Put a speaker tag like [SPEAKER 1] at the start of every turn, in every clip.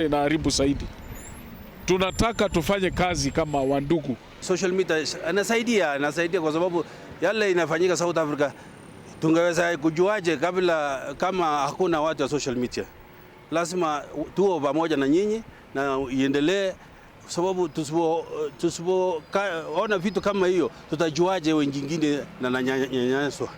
[SPEAKER 1] inaharibu zaidi. Tunataka tufanye kazi kama wandugu.
[SPEAKER 2] Social media anasaidia kwa sababu yale inafanyika South Africa tungeweza kujuaje kama hakuna watu wa social media. Lazima tuwe pamoja na nyinyi na iendelee, sababu tusipoona vitu kama hiyo tutajuaje wengine na nyanyaswa.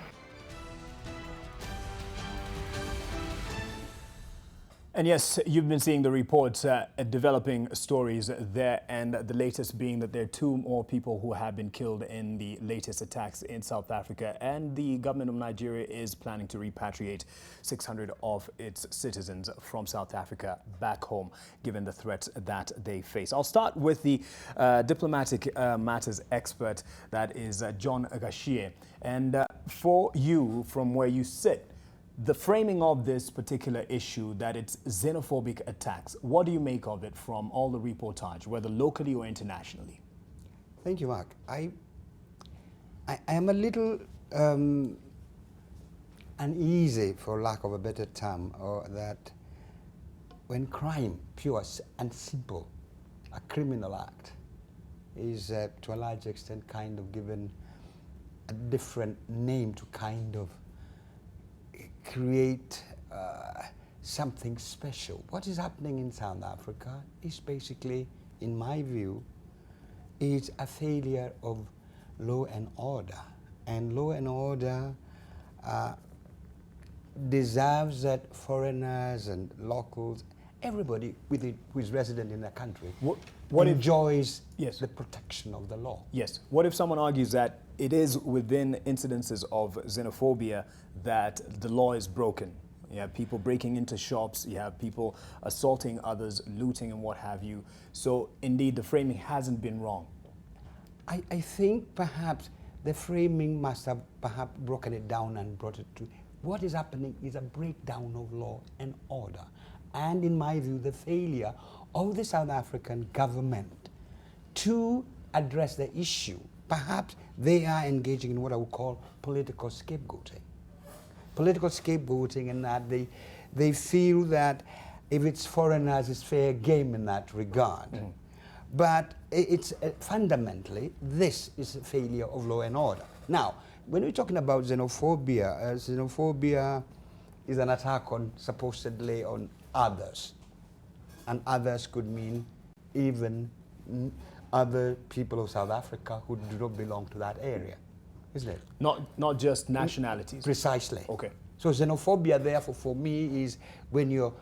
[SPEAKER 3] And yes, you've been seeing the reports, developing stories there, and the latest being that there are 2 more people who have been killed in the latest attacks in South Africa, and the government of Nigeria is planning to repatriate 600 of its citizens from South Africa back home, given the threats that they face. I'll start with the diplomatic matters expert, that is John Gashie. And for you, from where you sit, the framing of this particular issue, that it's xenophobic attacks, what do you make of it from all the reportage, whether locally or internationally?
[SPEAKER 4] Thank you, Mark. I am a little uneasy, for lack of a better term, or that when crime, pure and simple, a criminal act, is to a large extent kind of given a different name to kind of create something special. What is happening in South Africa is basically, in my view, is a failure of law and order. And law and order deserves that foreigners and locals, everybody who is resident in the country, what enjoys the protection of the law.
[SPEAKER 3] Yes. What if someone argues that it is within incidences of xenophobia that the law is broken? You have people breaking into shops, you have people assaulting others, looting and what have you. So indeed, the framing hasn't been wrong.
[SPEAKER 4] I think perhaps the framing must have perhaps broken it down and brought it to what is happening is a breakdown of law and order. And in my view, the failure of the South African government to address the issue. Perhaps they are engaging in what I would call political scapegoating. Political scapegoating in that they feel that if it's foreigners, it's fair game in that regard. But it's fundamentally, this is a failure of law and order. Now, when we're talking about xenophobia, xenophobia is an attack on, supposedly, on others. And others could mean even other people of South Africa who do not belong to that area, isn't it?
[SPEAKER 3] Not just nationalities.
[SPEAKER 4] Precisely.
[SPEAKER 3] Okay.
[SPEAKER 4] So xenophobia, therefore, for me, is when you're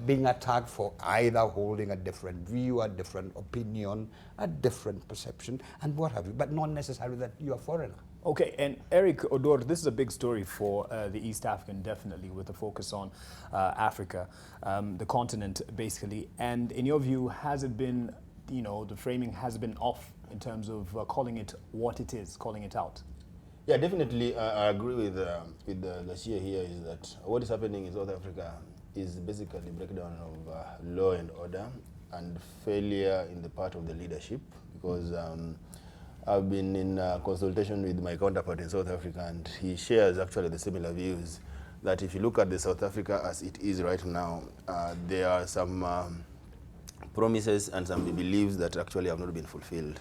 [SPEAKER 4] being attacked for either holding a different view, a different opinion, a different perception, and what have you, but not necessarily that you're a foreigner.
[SPEAKER 3] Okay, and Eric Odor, this is a big story for the East African, definitely, with a focus on Africa, the continent, basically. And in your view, has it been, you know, the framing has been off in terms of calling it what it is, calling it out?
[SPEAKER 5] Yeah, definitely. I agree with Garcia here, is that what is happening in South Africa is basically breakdown of law and order and failure in the part of the leadership, because I've been in consultation with my counterpart in South Africa, and he shares actually the similar views, that if you look at the South Africa as it is right now, there are some promises and some beliefs that actually have not been fulfilled.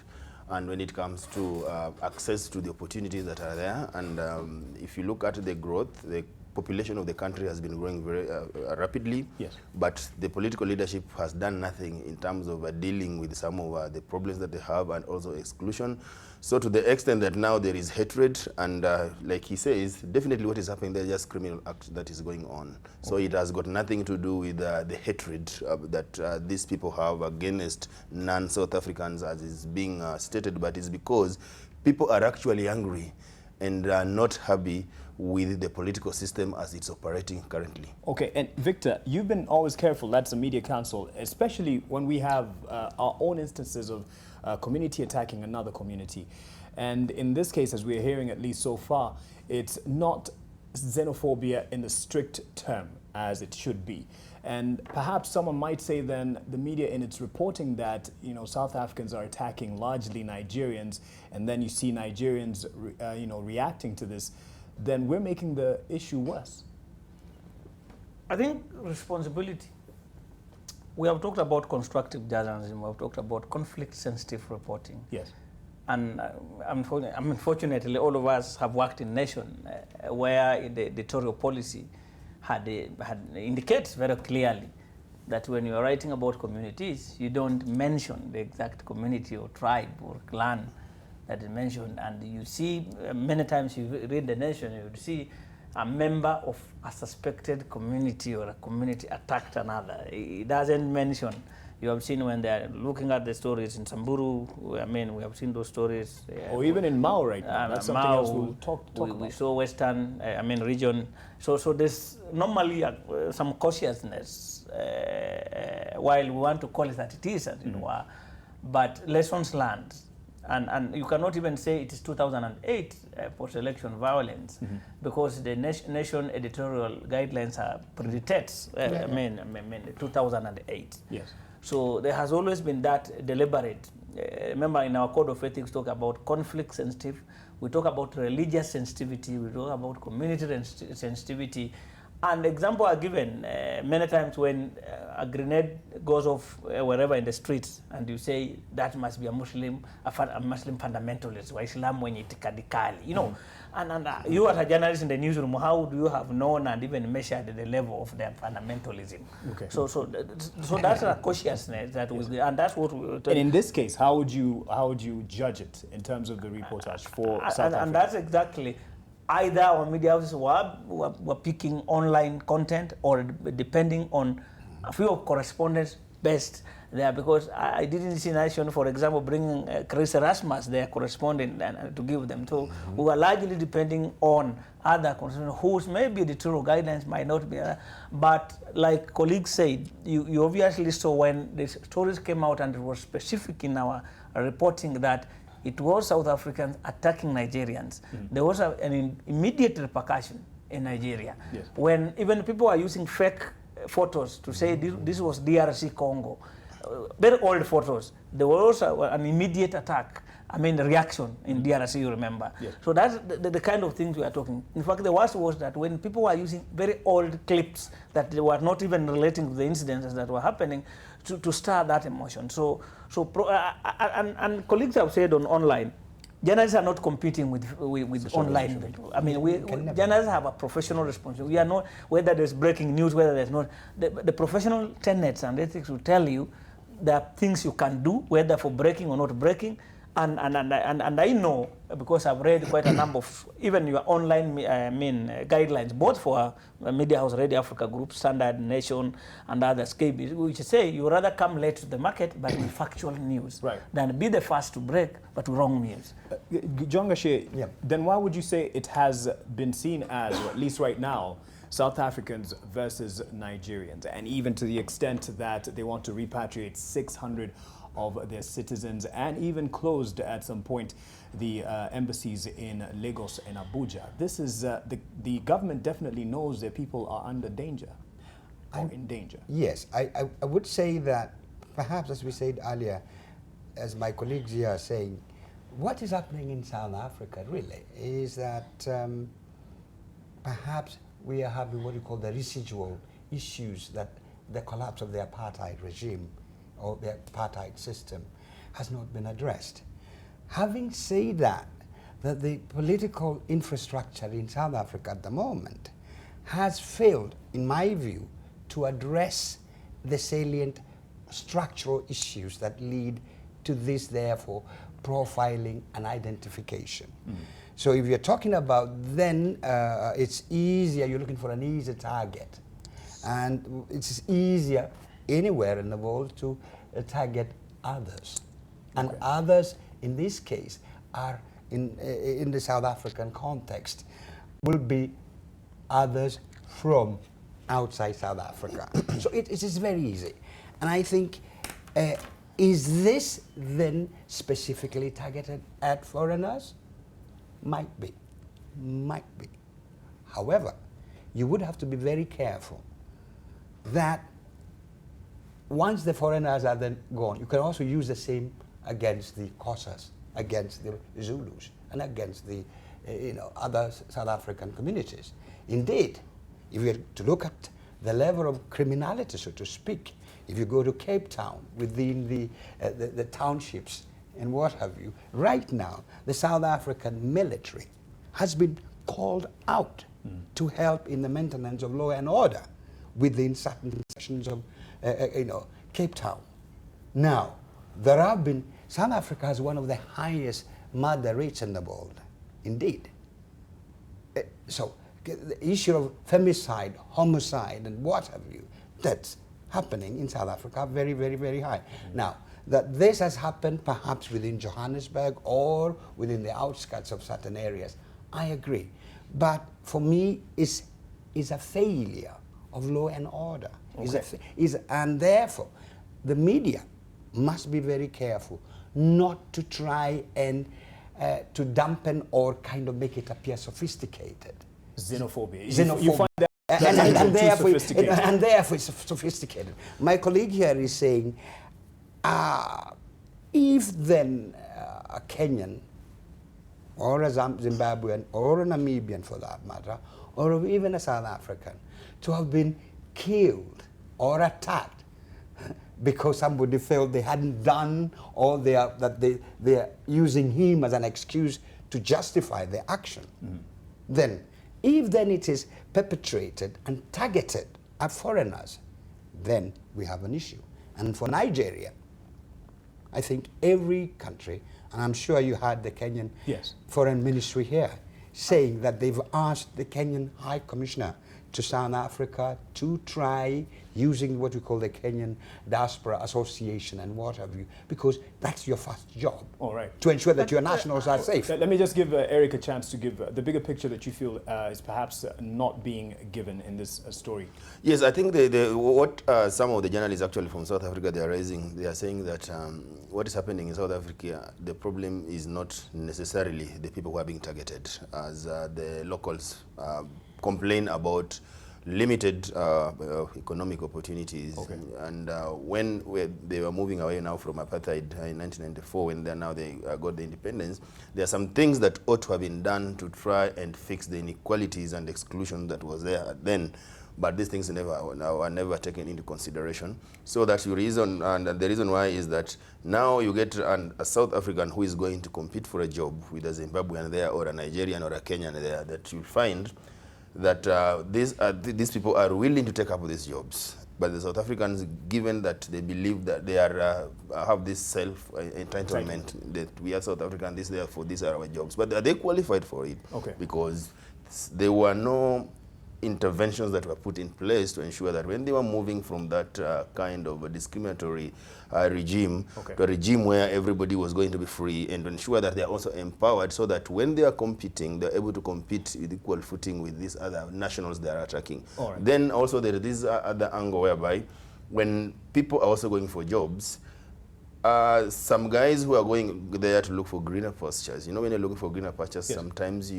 [SPEAKER 5] And when it comes to access to the opportunities that are there, and if you look at the growth, the population of the country has been growing very rapidly,
[SPEAKER 3] yes.
[SPEAKER 5] But the political leadership has done nothing in terms of dealing with some of the problems that they have, and also exclusion. So to the extent that now there is hatred, and like he says, definitely what is happening there is just criminal act that is going on. So it has got nothing to do with the hatred that these people have against non-South Africans, as is being stated, but it's because people are actually angry and are not happy with the political system as it's operating currently.
[SPEAKER 3] Okay, and Victor, you've been always careful, that's the Media Council, especially when we have our own instances of community attacking another community. And in this case, as we're hearing at least so far, it's not xenophobia in the strict term as it should be. And perhaps someone might say then the media in its reporting that, you know, South Africans are attacking largely Nigerians, and then you see Nigerians, reacting to this, then we're making the issue worse.
[SPEAKER 6] I think responsibility We have talked about constructive journalism. We have talked about conflict-sensitive reporting.
[SPEAKER 3] Yes.
[SPEAKER 6] And unfortunately, all of us have worked in nation where the editorial policy had indicates very clearly that when you are writing about communities, you don't mention the exact community or tribe or clan that is mentioned. And you see, many times you read the nation, you would see a member of a suspected community or a community attacked another. It doesn't mention. You have seen when they are looking at the stories in Samburu, I mean, we have seen those stories.
[SPEAKER 3] Or even in Mao right now. That's something else we'll talk about.
[SPEAKER 6] We saw Western, region. So there's normally some cautiousness while we want to call it that it is, as it were. But lessons learned. And you cannot even say it is 2008 post-election violence because the nation editorial guidelines are predates, 2008.
[SPEAKER 3] Yes.
[SPEAKER 6] So there has always been that deliberate. Remember, in our code of ethics, talk about conflict sensitive. We talk about religious sensitivity. We talk about community sensitivity. And examples are given many times when a grenade goes off wherever in the streets, and you say that must be a Muslim fundamentalist, or Islam when it radically, you know. And you as a journalist in the newsroom, how do you have known and even measured the level of their fundamentalism? Okay. So that's a cautiousness that we, and that's what we.
[SPEAKER 3] And in this case, how would you judge it in terms of the reportage for South Africa?
[SPEAKER 6] And that's exactly. Either our media houses were picking online content, or depending on a few of correspondents based there, because I didn't see Nation, for example, bringing Chris Erasmus, their correspondent, to give them. So we were largely depending on other correspondents whose maybe editorial guidelines might not be, but like colleagues said, you obviously saw when the stories came out and it was specific in our reporting that it was South Africans attacking Nigerians. There was an immediate repercussion in Nigeria.
[SPEAKER 3] Yes.
[SPEAKER 6] When even people are using fake photos to say this was DRC Congo, very old photos, there was an immediate attack, reaction in DRC, you remember.
[SPEAKER 3] Yes.
[SPEAKER 6] So that's the kind of things we are talking. In fact, the worst was that when people were using very old clips that they were not even relating to the incidences that were happening to stir that emotion. And colleagues have said online, journalists are not competing with online. Journalists have a professional responsibility. We are not, whether there's breaking news, whether there's not. The professional tenets and ethics will tell you there are things you can do, whether for breaking or not breaking. And I know, because I've read quite a number of, even your online guidelines, both for Media House Radio Africa Group, Standard, Nation, and others, KB, which say you rather come late to the market, but with factual news, than be the first to break, but wrong news.
[SPEAKER 3] John Gashe, then why would you say it has been seen as, or at least right now, South Africans versus Nigerians, and even to the extent that they want to repatriate 600 of their citizens, and even closed at some point the embassies in Lagos and Abuja? This is the government definitely knows that people are under danger, or in danger.
[SPEAKER 4] Yes, I would say that perhaps, as we said earlier, as my colleagues here are saying, what is happening in South Africa really is that perhaps we are having what you call the residual issues that the collapse of the apartheid regime or the apartheid system has not been addressed. Having said that the political infrastructure in South Africa at the moment has failed, in my view, to address the salient structural issues that lead to this, therefore, profiling and identification. So if you're talking about then, it's easier, you're looking for an easy target. And it's easier anywhere in the world to target others. And others, in this case, are in the South African context, will be others from outside South Africa. So it is very easy. And I think, is this then specifically targeted at foreigners? Might be. However, you would have to be very careful that once the foreigners are then gone, you can also use the same against the Xhosas, against the Zulus, and against the other South African communities. Indeed, if you were to look at the level of criminality, so to speak, If you go to Cape Town, within the townships and what have you, right now, the South African military has been called out to help in the maintenance of law and order within certain sections of, Cape Town. Now, there have been, South Africa has one of the highest murder rates in the world, indeed. So, the issue of femicide, homicide, and what have you, that's happening in South Africa very, very, very high. Now, that this has happened perhaps within Johannesburg or within the outskirts of certain areas, I agree. But for me, it's a failure of law and order.
[SPEAKER 3] Okay.
[SPEAKER 4] And therefore, the media must be very careful not to try and to dampen or kind of make it appear sophisticated.
[SPEAKER 3] Xenophobia.
[SPEAKER 4] Xenophobia.
[SPEAKER 3] You find that
[SPEAKER 4] and therefore,
[SPEAKER 3] sophisticated.
[SPEAKER 4] and therefore it's sophisticated. My colleague here is saying, if then a Kenyan or a Zimbabwean or a Namibian for that matter, or even a South African, to have been killed or attacked because somebody felt they hadn't done, or they are using him as an excuse to justify their action, then if then it is perpetrated and targeted at foreigners, then we have an issue. And for Nigeria, I think every country, and I'm sure you had the Kenyan Foreign Ministry here, saying that they've asked the Kenyan High Commissioner to South Africa to try using what we call the Kenyan Diaspora Association and what have you, because that's your first job.
[SPEAKER 3] All right.
[SPEAKER 4] To ensure that your nationals are safe.
[SPEAKER 3] Let me just give Eric a chance to give the bigger picture that you feel is perhaps not being given in this story.
[SPEAKER 5] Yes, I think what some of the journalists actually from South Africa they are raising, they are saying that what is happening in South Africa, the problem is not necessarily the people who are being targeted, as the locals complain about limited economic opportunities.
[SPEAKER 3] Okay.
[SPEAKER 5] And when they were moving away now from apartheid in 1994, when they got the independence, there are some things that ought to have been done to try and fix the inequalities and exclusion that was there then. But these things are never taken into consideration. So that's the reason, and the reason why is that now you get a South African who is going to compete for a job with a Zimbabwean there, or a Nigerian or a Kenyan there, that you'll find that these people are willing to take up these jobs. But the South Africans, given that they believe that they are have this self-entitlement, that we are South African, therefore these are our jobs. But are they qualified for it?
[SPEAKER 3] Okay.
[SPEAKER 5] Because there were no interventions that were put in place to ensure that when they were moving from that kind of a discriminatory regime to a regime where everybody was going to be free, and to ensure that they are also empowered so that when they are competing, they're able to compete with equal footing with these other nationals they are attacking.
[SPEAKER 3] Right.
[SPEAKER 5] Then also there is this other angle whereby when people are also going for jobs, some guys who are going there to look for greener pastures, you know, when you're looking for greener pastures, sometimes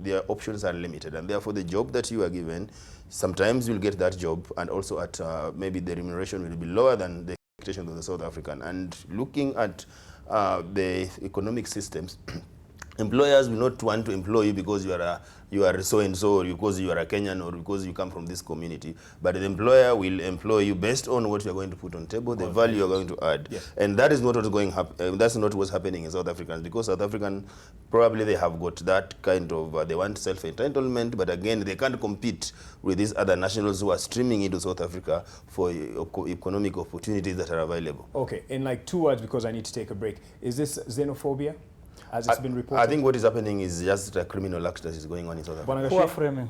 [SPEAKER 5] their options are limited, and therefore the job that you are given, sometimes you'll get that job, and also at maybe the remuneration will be lower than the expectations of the South African. And looking at the economic systems, employers will not want to employ you because you are so and so, or because you are a Kenyan, or because you come from this community. But the employer will employ you based on what you are going to put on table, the value you are going to add. Yes. And that is not what's going that's not what's happening in South Africans, because South African probably they have got that kind of they want self-entitlement, but again they can't compete with these other nationals who are streaming into South Africa for economic opportunities that are available.
[SPEAKER 3] Okay, in like 2 words, because I need to take a break. Is this xenophobia, as it's been reported?
[SPEAKER 5] I think what is happening is just a criminal act that is going on in South Africa.
[SPEAKER 6] Poor framing.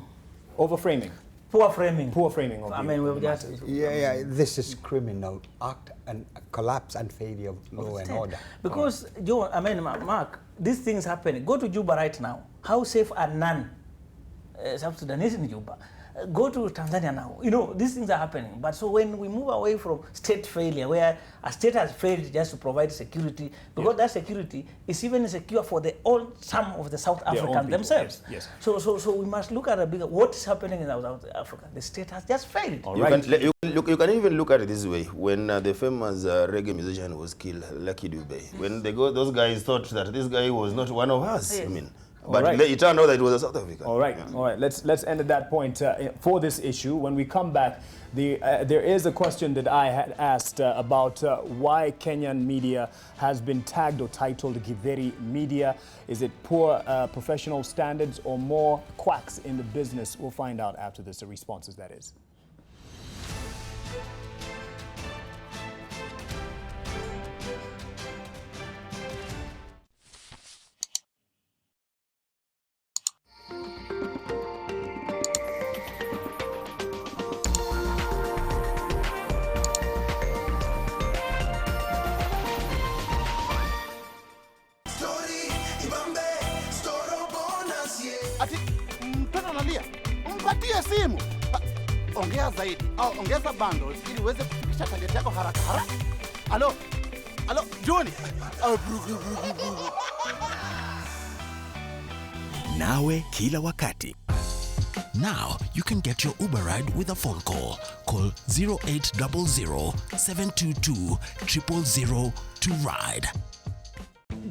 [SPEAKER 3] Overframing.
[SPEAKER 6] Poor framing.
[SPEAKER 3] Poor framing.
[SPEAKER 6] I mean, we've just...
[SPEAKER 4] This is criminal act and collapse and failure of law and order.
[SPEAKER 6] Because, Joe, I mean, Mark, these things happen. Go to Juba right now. How safe are none South Sudanese in Juba? Go to Tanzania now. You know, these things are happening. But so when we move away from state failure, where a state has failed just to provide security, because that security is even secure for some of the South Africans themselves.
[SPEAKER 3] Yes.
[SPEAKER 6] So we must look at a bigger, what is happening in South Africa. The state has just failed.
[SPEAKER 5] You can even look at it this way. When the famous reggae musician was killed, Lucky Dube, when those guys thought that this guy was not one of us.
[SPEAKER 6] Yes.
[SPEAKER 5] I mean, but it turned out that it was a South African.
[SPEAKER 3] All right, all right. Let's end at that point for this issue. When we come back, There is a question that I had asked about why Kenyan media has been tagged or titled Githeri media. Is it poor professional standards or more quacks in the business? We'll find out after this, the responses that is.
[SPEAKER 7] Ati mtoto analia, mpatie simu. Ongea zaidi au ongeza bundles ili uweze kufikisha target yako haraka haraka. Alo, Johnny.
[SPEAKER 8] Nawe kila wakati. Now you can get your Uber ride with a phone call. Call 0800 722 000 to ride.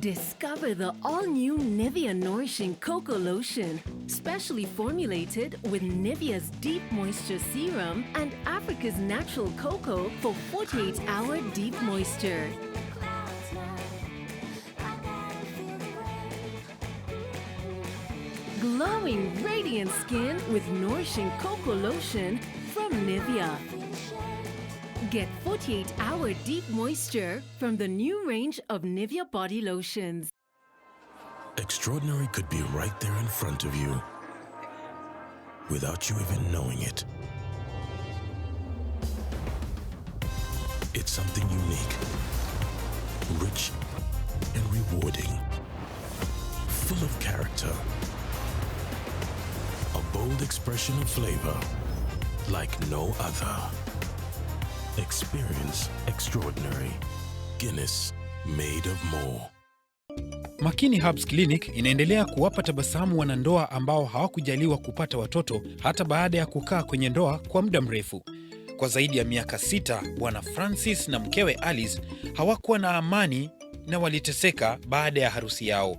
[SPEAKER 9] Discover the all-new Nivea Nourishing Cocoa Lotion, specially formulated with Nivea's Deep Moisture Serum and Africa's natural cocoa for 48-hour deep moisture. Glowing, radiant skin with Nourishing Cocoa Lotion from Nivea. Get 48-hour deep moisture from the new range of Nivea body lotions.
[SPEAKER 8] Extraordinary could be right there in front of you, without you even knowing it. It's something unique, rich and rewarding, full of character. A bold expression of flavor like no other. Experience extraordinary. Guinness, made of more.
[SPEAKER 10] Makini Herbs Clinic inaendelea kuwapa tabasamu wanandoa ambao hawakujaliwa kupata watoto hata baada ya kukaa kwenye ndoa kwa muda mrefu. Kwa zaidi ya miaka 6, Bwana Francis na mkewe Alice hawakuwa na amani na waliteseka baada ya harusi yao.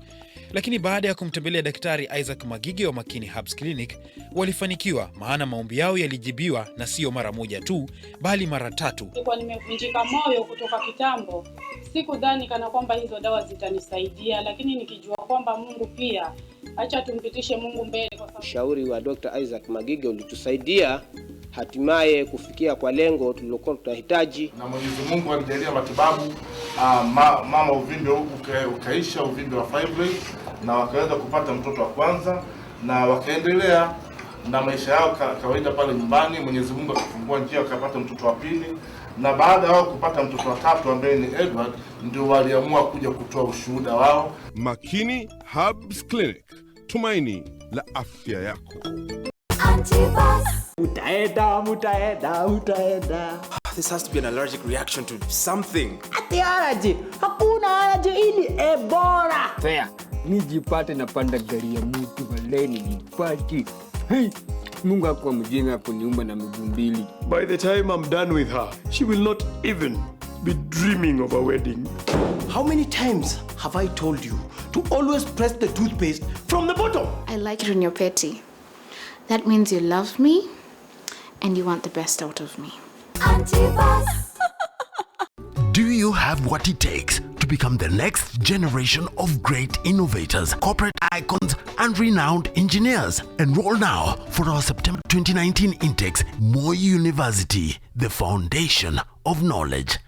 [SPEAKER 10] Lakini baada ya kumtembelea Daktari Isaac Magige wa Makini Herbs Clinic, walifanikiwa, maana maombi yao yalijibiwa, na sio mara moja tu, bali mara 3.
[SPEAKER 11] Nilikuwa nimevunjika moyo kutoka kitambo. Sikudhani kana kwamba hizo dawa zitanisaidia, lakini nikijua kwamba Mungu pia, acha tumpitishe Mungu mbele. Kwa sababu
[SPEAKER 12] ushauri wa Dr. Isaac Magige ulitusaidia hatimaye kufikia kwa lengo tulilokuwa tunahitaji.
[SPEAKER 13] Na Mwenyezi Mungu alijalia matibabu, mama uvimbe ukaisha, uvimbe wa fibroid, na wakaweza kupata mtoto wa kwanza na wakaendelea na maisha yao kawaida pale nyumbani. Mwenyezi Mungu akafungua njia, wakapata mtoto wa pili, na baada ya kupata mtoto wa 3 ambaye ni Edward, ndio waliamua kuja kutoa ushuhuda wao.
[SPEAKER 14] Makini Herbs Clinic, tumaini la afya yako.
[SPEAKER 15] Utaenda. This has to be an allergic reaction to something.
[SPEAKER 16] Ati allergy? Hakuna allergy, ili Ebola. Fair. Nijipate napanda gari ya mtu waleni nipati. Hey, Mungu akuwa mjinga kuniumba na miguu mbili.
[SPEAKER 17] By the time I'm done with her, she will not even be dreaming of a wedding.
[SPEAKER 15] How many times have I told you to always press the toothpaste from the bottom?
[SPEAKER 18] I like it when you're petty. That means you love me and you want the best out of me.
[SPEAKER 8] Do you have what it takes to become the next generation of great innovators, corporate icons, and renowned engineers? Enroll now for our September 2019 intakes, Moi University, the foundation of knowledge.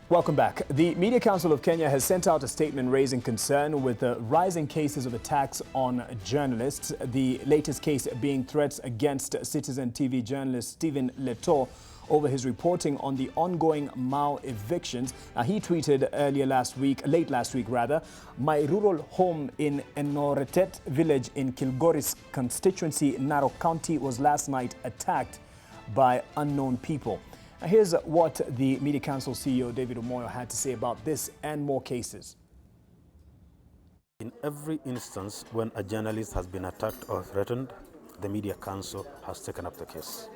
[SPEAKER 3] Welcome back. The Media Council of Kenya has sent out a statement raising concern with the rising cases of attacks on journalists. The latest case being threats against Citizen TV journalist Stephen Leto over his reporting on the ongoing Mau evictions. He tweeted late last week, my rural home in Enoretet village in Kilgoris constituency, Narok County, was last night attacked by unknown people. Here's what the Media Council CEO David Omoyo had to say about this and more cases.
[SPEAKER 19] In every instance when a journalist has been attacked or threatened, the Media Council has taken up the case.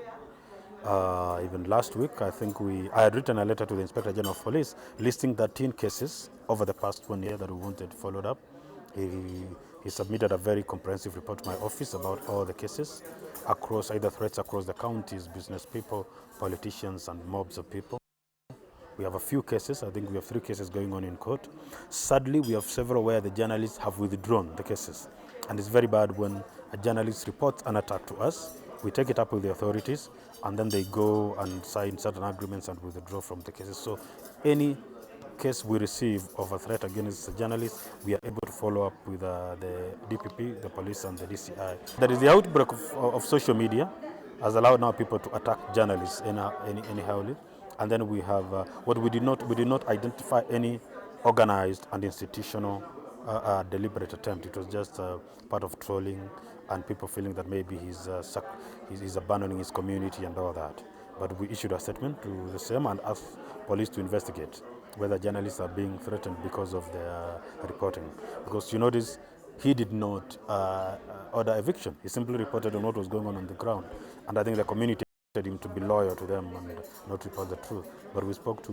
[SPEAKER 19] Even last week, I think I had written a letter to the Inspector General of Police listing 13 cases over the past 1 year that we wanted followed up. He submitted a very comprehensive report to my office about all the cases across either threats across the counties, business people, politicians, and mobs of people. We have a few cases. I think we have 3 cases going on in court. Sadly, we have several where the journalists have withdrawn the cases. And it's very bad when a journalist reports an attack to us. We take it up with the authorities, and then they go and sign certain agreements and withdraw from the cases. So any case we receive of a threat against a journalist, we are able to follow up with the DPP, the police, and the DCI. That is the outbreak of social media has allowed now people to attack journalists anyhowly. And then we have what we did not identify any organized and institutional deliberate attempt. It was just part of trolling and people feeling that maybe he's abandoning his community and all that. But we issued a statement to the same and asked police to investigate whether journalists are being threatened because of their reporting. Because you notice he did not order eviction. He simply reported on what was going on the ground. And I think the community him to be loyal to them and not report the truth. But we spoke to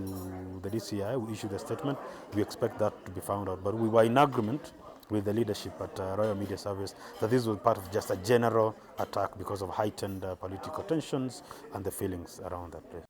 [SPEAKER 19] the DCI, we issued a statement, we expect that to be found out. But we were in agreement with the leadership at Royal Media Service that this was part of just a general attack because of heightened political tensions and the feelings around that place.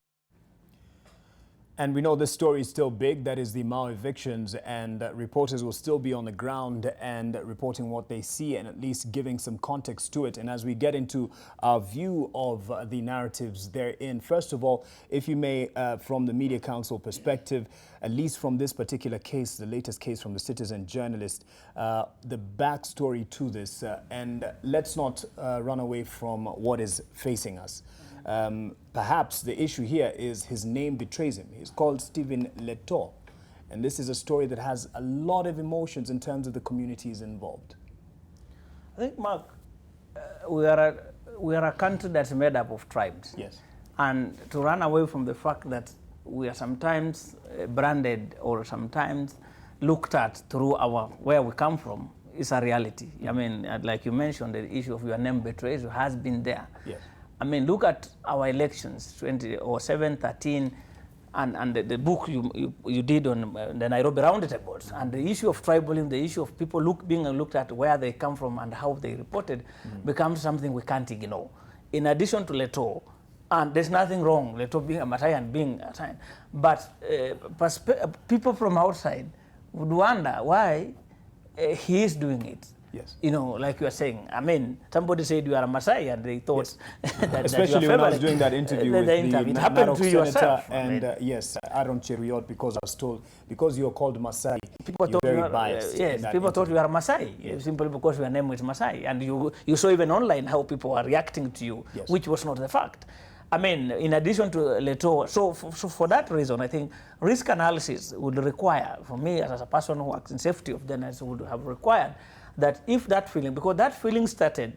[SPEAKER 3] And we know this story is still big, that is the Mau evictions, and reporters will still be on the ground and reporting what they see and at least giving some context to it. And as we get into our view of the narratives therein, first of all, if you may, from the Media Council perspective, at least from this particular case, the latest case from the Citizen journalist, the backstory to this, and let's not run away from what is facing us. Perhaps the issue here is his name betrays him. He's called Stephen Leto. And this is a story that has a lot of emotions in terms of the communities involved.
[SPEAKER 6] I think, Mark, we are a country that's made up of tribes.
[SPEAKER 3] Yes.
[SPEAKER 6] And to run away from the fact that we are sometimes branded or sometimes looked at through where we come from is a reality. I mean, like you mentioned, the issue of your name betrays you has been there.
[SPEAKER 3] Yes.
[SPEAKER 6] I mean, look at our elections, 2007, 13, and the book you did on the Nairobi Roundtables, and the issue of tribalism, the issue of people being looked at where they come from and how they reported becomes something we can't ignore. In addition to Leto, and there's nothing wrong, Leto being a Masai and being a Masai, but people from outside would wonder why he is doing it.
[SPEAKER 3] Yes.
[SPEAKER 6] You know, like you are saying, I mean, somebody said you are a Masai and they thought that
[SPEAKER 3] especially
[SPEAKER 6] that
[SPEAKER 3] when I was doing that interview with the
[SPEAKER 6] it happened to yourself.
[SPEAKER 3] And yes, Aaron Cheruiyot, because I was told, because you're called Masai,
[SPEAKER 6] people
[SPEAKER 3] you're
[SPEAKER 6] thought
[SPEAKER 3] very biased.
[SPEAKER 6] Yes, people thought you are Masai, simply because your name is Masai. And you saw even online how people are reacting to you, which was not the fact. I mean, in addition to Leto, so for that reason, I think risk analysis would require, for me as a person who works in safety of journalists, would have required that if that feeling, because that feeling started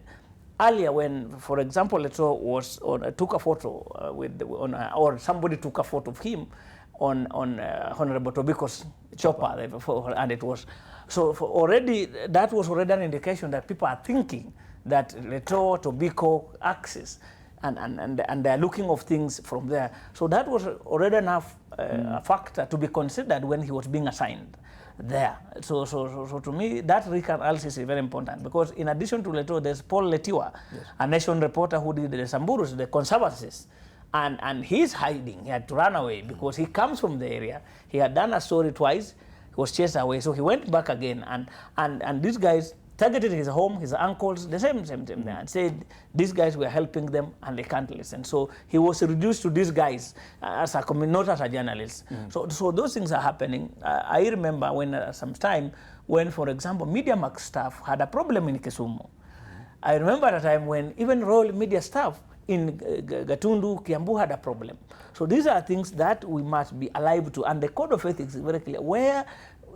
[SPEAKER 6] earlier when, for example, Leto took a photo or somebody took a photo of him on Honorable Tobiko's chopper, and it was already that was already an indication that people are thinking that Leto, Tobiko axis, and they're looking of things from there. So that was already enough a factor to be considered when he was being assigned there. So to me, that risk analysis is very important, because in addition to Leto, there's Paul Letiwa, a Nation reporter who did the Samburus, the conservancies, and he's hiding. He had to run away because he comes from the area. He had done a story twice, he was chased away, so he went back again, and these guys targeted his home, his uncles, the same thing, and said these guys were helping them and they can't listen. So he was reduced to these guys as a not as a journalist. So those things are happening. I remember when some time when, for example, MediaMax staff had a problem in Kisumu. I remember at a time when even Royal Media staff in Gatundu, Kiambu had a problem. So these are things that we must be alive to, and the code of ethics is very clear. Where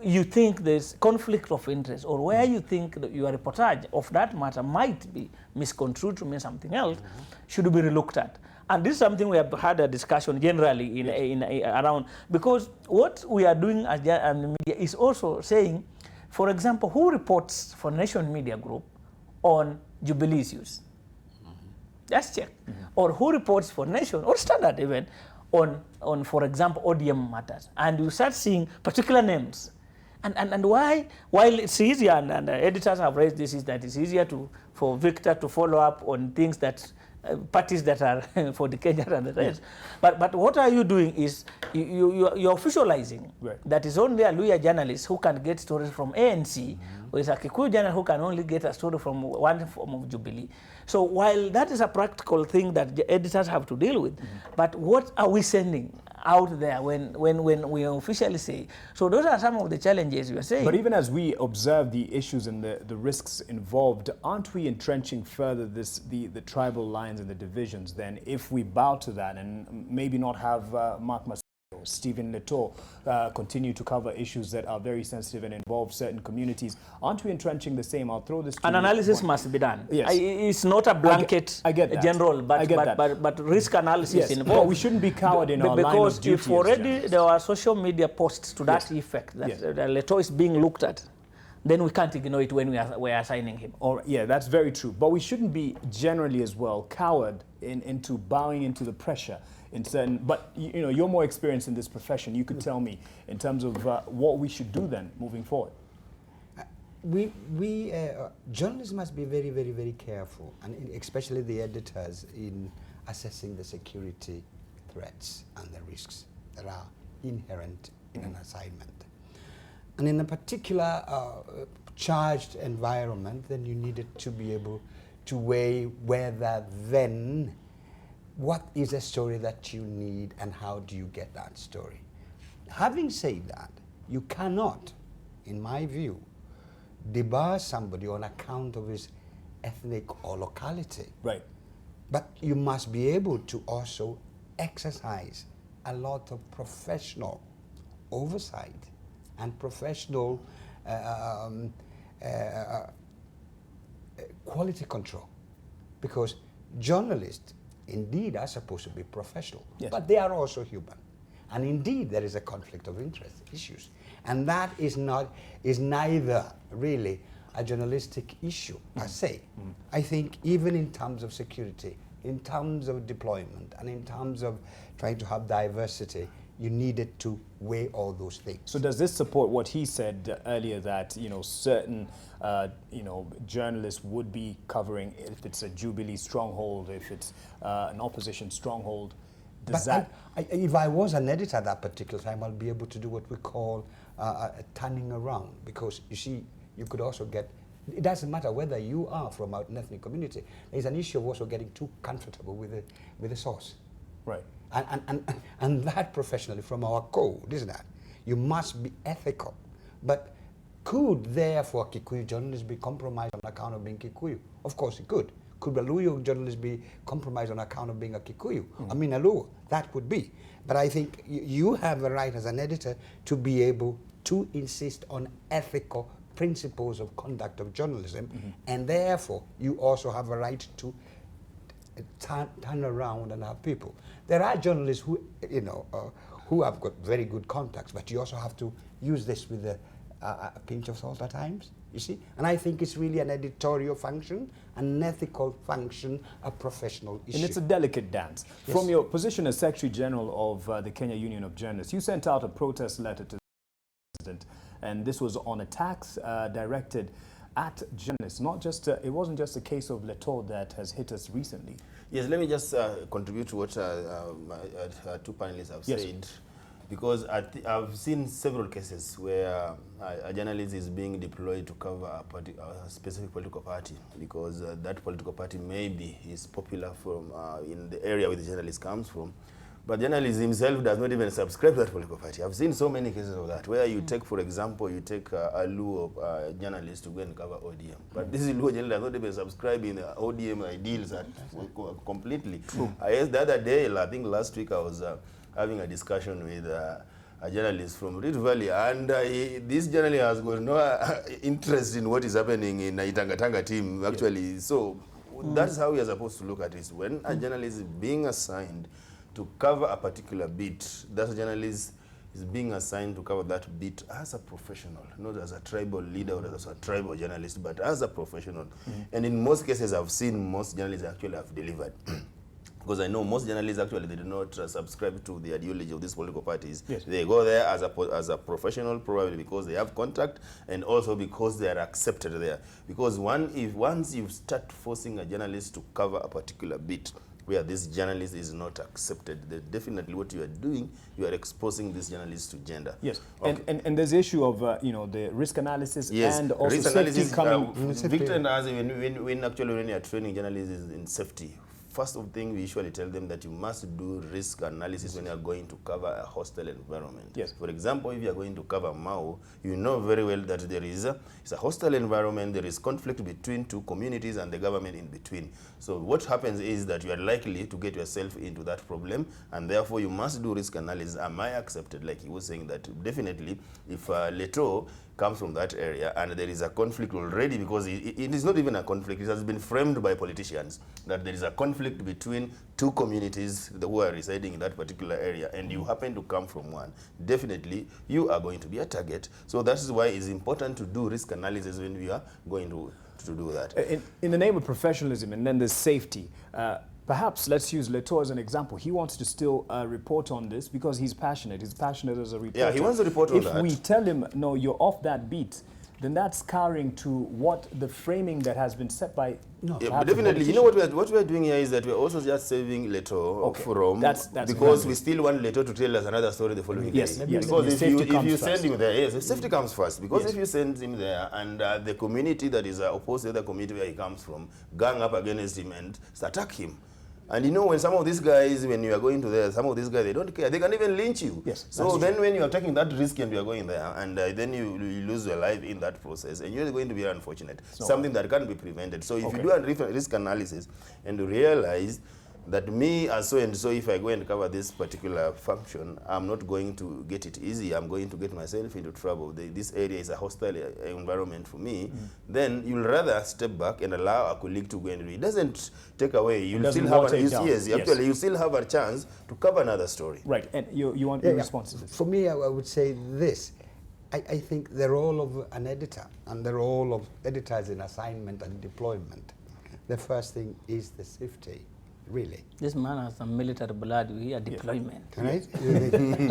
[SPEAKER 6] you think there's conflict of interest, or where you think that your reportage of that matter might be misconstrued to mean something else, should be relooked at. And this is something we have had a discussion generally in around, because what we are doing as media is also saying, For example, who reports for Nation Media Group on Jubilee issues? Just check. Or who reports for Nation or Standard even on for example, ODM matters? And you start seeing particular names. And why, while it's easier, and editors have raised this, is that it's easier for Victor to follow up on things that parties that are for the Kenyans and the rest. But what are you doing is you're officializing that is only a Luhya journalist who can get stories from ANC, or is a Kikuyu journalist who can only get a story from one form of Jubilee. So while that is a practical thing that the editors have to deal with, but what are we sending out there when we officially say? So those are some of the challenges you are saying.
[SPEAKER 3] But even as we observe the issues and the risks involved, aren't we entrenching further the tribal lines and the divisions then, if we bow to that and maybe not have Mark Masai or Stephen Leto continue to cover issues that are very sensitive and involve certain communities? Aren't we entrenching the same? I'll throw this to
[SPEAKER 6] an analysis must be done.
[SPEAKER 3] Yes.
[SPEAKER 6] It's not a blanket general, but risk analysis involved.
[SPEAKER 3] But we shouldn't be cowed in our line of duty.
[SPEAKER 6] Because if already there are social media posts to that effect, that Leto is being looked at, then we can't ignore it when we are assigning him.
[SPEAKER 3] Yeah, that's very true. But we shouldn't be generally as well cowed into bowing into the pressure in certain. But you know, you're more experienced in this profession. You could tell me in terms of what we should do then moving forward.
[SPEAKER 4] Journalists must be very, very, very careful, and especially the editors, in assessing the security threats and the risks that are inherent in an assignment. And in a particular charged environment, then you needed to be able to weigh whether then what is a story that you need and how do you get that story. Having said that, you cannot, in my view, debar somebody on account of his ethnic or locality.
[SPEAKER 3] Right.
[SPEAKER 4] But you must be able to also exercise a lot of professional oversight and professional quality control, because journalists indeed are supposed to be professional, but they are also human, and indeed there is a conflict of interest issues, and that is neither really a journalistic issue per se. I think even in terms of security, in terms of deployment, and in terms of trying to have diversity, you needed to weigh all those things.
[SPEAKER 3] So does this support what he said earlier, that certain journalists would be covering, if it's a Jubilee stronghold, if it's an opposition stronghold?
[SPEAKER 4] If I was an editor at that particular time, I'll be able to do what we call a turning around, because you see, you could also get. It doesn't matter whether you are from an ethnic community. There's an issue of also getting too comfortable with the source.
[SPEAKER 3] Right.
[SPEAKER 4] And that professionally from our code, isn't that? You must be ethical. But could therefore Kikuyu journalists be compromised on account of being Kikuyu? Of course it could. Could a Luo journalist be compromised on account of being a Kikuyu? I mean a Luo, that would be. But I think you have a right as an editor to be able to insist on ethical principles of conduct of journalism, and therefore you also have a right to turn around and have people. There are journalists who, who have got very good contacts, but you also have to use this with a pinch of salt at times, you see? And I think it's really an editorial function, an ethical function, a professional issue.
[SPEAKER 3] And it's a delicate dance. Yes. From your position as Secretary General of the Kenya Union of Journalists, you sent out a protest letter to the President, and this was on attacks directed at journalists. Not just it wasn't just a case of Leto that has hit us recently.
[SPEAKER 5] Yes, let me just contribute to what my two panelists have said, because I've seen several cases where a journalist is being deployed to cover a specific political party, because that political party maybe is popular from in the area where the journalist comes from. But journalist himself does not even subscribe to that political party. I've seen so many cases of that, where you take, for example, you take a Luo journalist to go and cover ODM. But this Luo journalist does not even subscribe in the ODM ideals completely. The other day, I think last week, I was having a discussion with a journalist from Rift Valley, and this journalist has got no interest in what is happening in Itangatanga team, actually. So that's how we are supposed to look at it. When a journalist is being assigned to cover a particular beat, that journalist is being assigned to cover that bit as a professional, not as a tribal leader or as a tribal journalist, but as a professional. And in most cases, I've seen most journalists actually have delivered. Because I know most journalists actually, they do not subscribe to the ideology of these political parties.
[SPEAKER 3] Yes.
[SPEAKER 5] They go there as a professional, probably because they have contact, and also because they are accepted there. Because once you start forcing a journalist to cover a particular bit where this journalist is not accepted, then definitely what you are doing, you are exposing this journalist to gender.
[SPEAKER 3] Yes,
[SPEAKER 5] okay.
[SPEAKER 3] and there's the issue of the risk analysis,
[SPEAKER 5] yes.
[SPEAKER 3] and also
[SPEAKER 5] risk
[SPEAKER 3] safety
[SPEAKER 5] analysis,
[SPEAKER 3] coming.
[SPEAKER 5] Victor and us, when you are training journalists in safety, first of thing, we usually tell them that you must do risk analysis when you are going to cover a hostile environment.
[SPEAKER 3] Yes.
[SPEAKER 5] For example, if you are going to cover Mao, you know very well that it's a hostile environment, there is conflict between two communities and the government in between. So what happens is that you are likely to get yourself into that problem, and therefore you must do risk analysis. Am I accepted? Like he was saying, that definitely if Leto comes from that area and there is a conflict already, because it is not even a conflict, it has been framed by politicians that there is a conflict between two communities who are residing in that particular area, and you happen to come from one, definitely you are going to be a target. So that is why it's important to do risk analysis when we are going to do that.
[SPEAKER 3] In the name of professionalism, and then there's safety. Perhaps let's use Leto as an example. He wants to still report on this because he's passionate. He's passionate as a reporter.
[SPEAKER 5] Yeah, he wants to report on
[SPEAKER 3] that. If we tell him, no, you're off that beat, then that's carrying to what the framing that has been set by. No,
[SPEAKER 5] yeah, but definitely, you know what we are doing here is that we are also just saving Leto from
[SPEAKER 3] that's
[SPEAKER 5] because we still want Leto to tell us another story the following day.
[SPEAKER 3] Yes,
[SPEAKER 5] because if you send him there, yes, safety comes first. Because if you send him there and the community that is opposed to the community where he comes from gang up against him and attack him. And you know, when some of these guys, when you are going to there, some of these guys, they don't care. They can even lynch you.
[SPEAKER 3] Yes.
[SPEAKER 5] So then when you are taking that risk and you are going there, and then you lose your life in that process, and you're going to be unfortunate. Something that can't be prevented. So if you do a risk analysis and you realize that me as so and so, if I go and cover this particular function, I'm not going to get it easy. I'm going to get myself into trouble. This area is a hostile environment for me. Then you'll rather step back and allow a colleague to go and do it. It doesn't take away. You'll still have actually you still have a chance to cover another story.
[SPEAKER 3] Right. And you want your response to this?
[SPEAKER 4] For me, I would say this. I think the role of an editor and the role of editors in assignment and deployment, the first thing is the safety. Really,
[SPEAKER 6] this man has some military blood. We hear deployment,
[SPEAKER 4] right?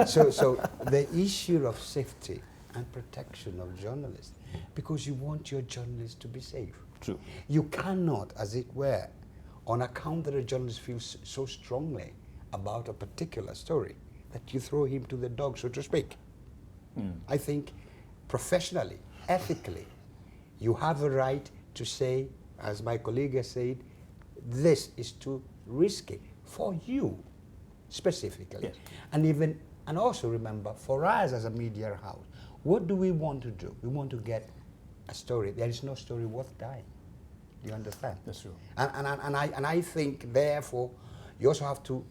[SPEAKER 4] so the issue of safety and protection of journalists, because you want your journalists to be safe.
[SPEAKER 3] True.
[SPEAKER 4] You cannot, as it were, on account that a journalist feels so strongly about a particular story, that you throw him to the dogs, so to speak. I think professionally, ethically, you have a right to say, as my colleague has said, this is too risky for you specifically.
[SPEAKER 3] Yes.
[SPEAKER 4] And also remember, for us as a media house, what do we want to do? We want to get a story. There is no story worth dying. Do you understand?
[SPEAKER 3] That's true.
[SPEAKER 4] And I think, therefore, you also have to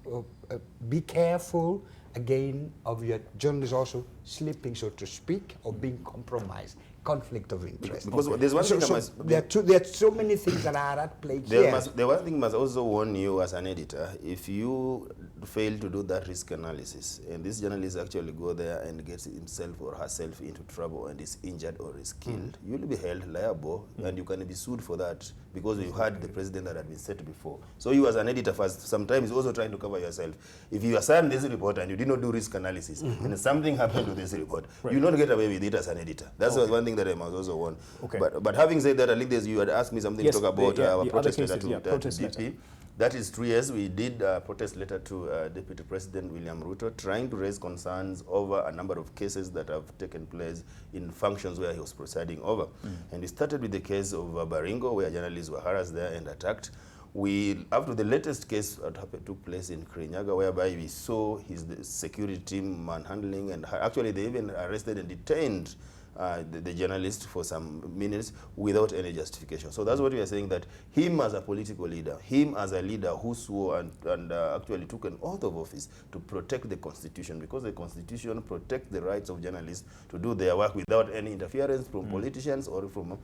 [SPEAKER 4] be careful again of your journalists also slipping, so to speak, or being compromised. Conflict of interest.
[SPEAKER 5] Because there's one thing
[SPEAKER 4] there are so many things that are at play here.
[SPEAKER 5] The one thing must also warn you as an editor, if you fail to do that risk analysis, and this journalist actually go there and gets himself or herself into trouble and is injured or is killed, you'll be held liable and you can be sued for that, because you had the president that had been set before. So you as an editor first, sometimes also trying to cover yourself. If you assign this report and you did not do risk analysis, and something happened to this report, you not get away with it as an editor. That's one thing that I must also want.
[SPEAKER 3] Okay.
[SPEAKER 5] But having said that, I think you had asked me something to talk about our protest letter to DP. That is true, yes. We did a protest letter to Deputy President William Ruto, trying to raise concerns over a number of cases that have taken place in functions where he was presiding over. And we started with the case of Baringo, where journalists were harassed there and attacked. After the latest case that took place in Kirinyaga, whereby we saw his security team manhandling, and actually they even arrested and detained the journalist for some minutes without any justification. So that's what we are saying, that him as a political leader, him as a leader who swore and actually took an oath of office to protect the Constitution, because the Constitution protects the rights of journalists to do their work without any interference from politicians or from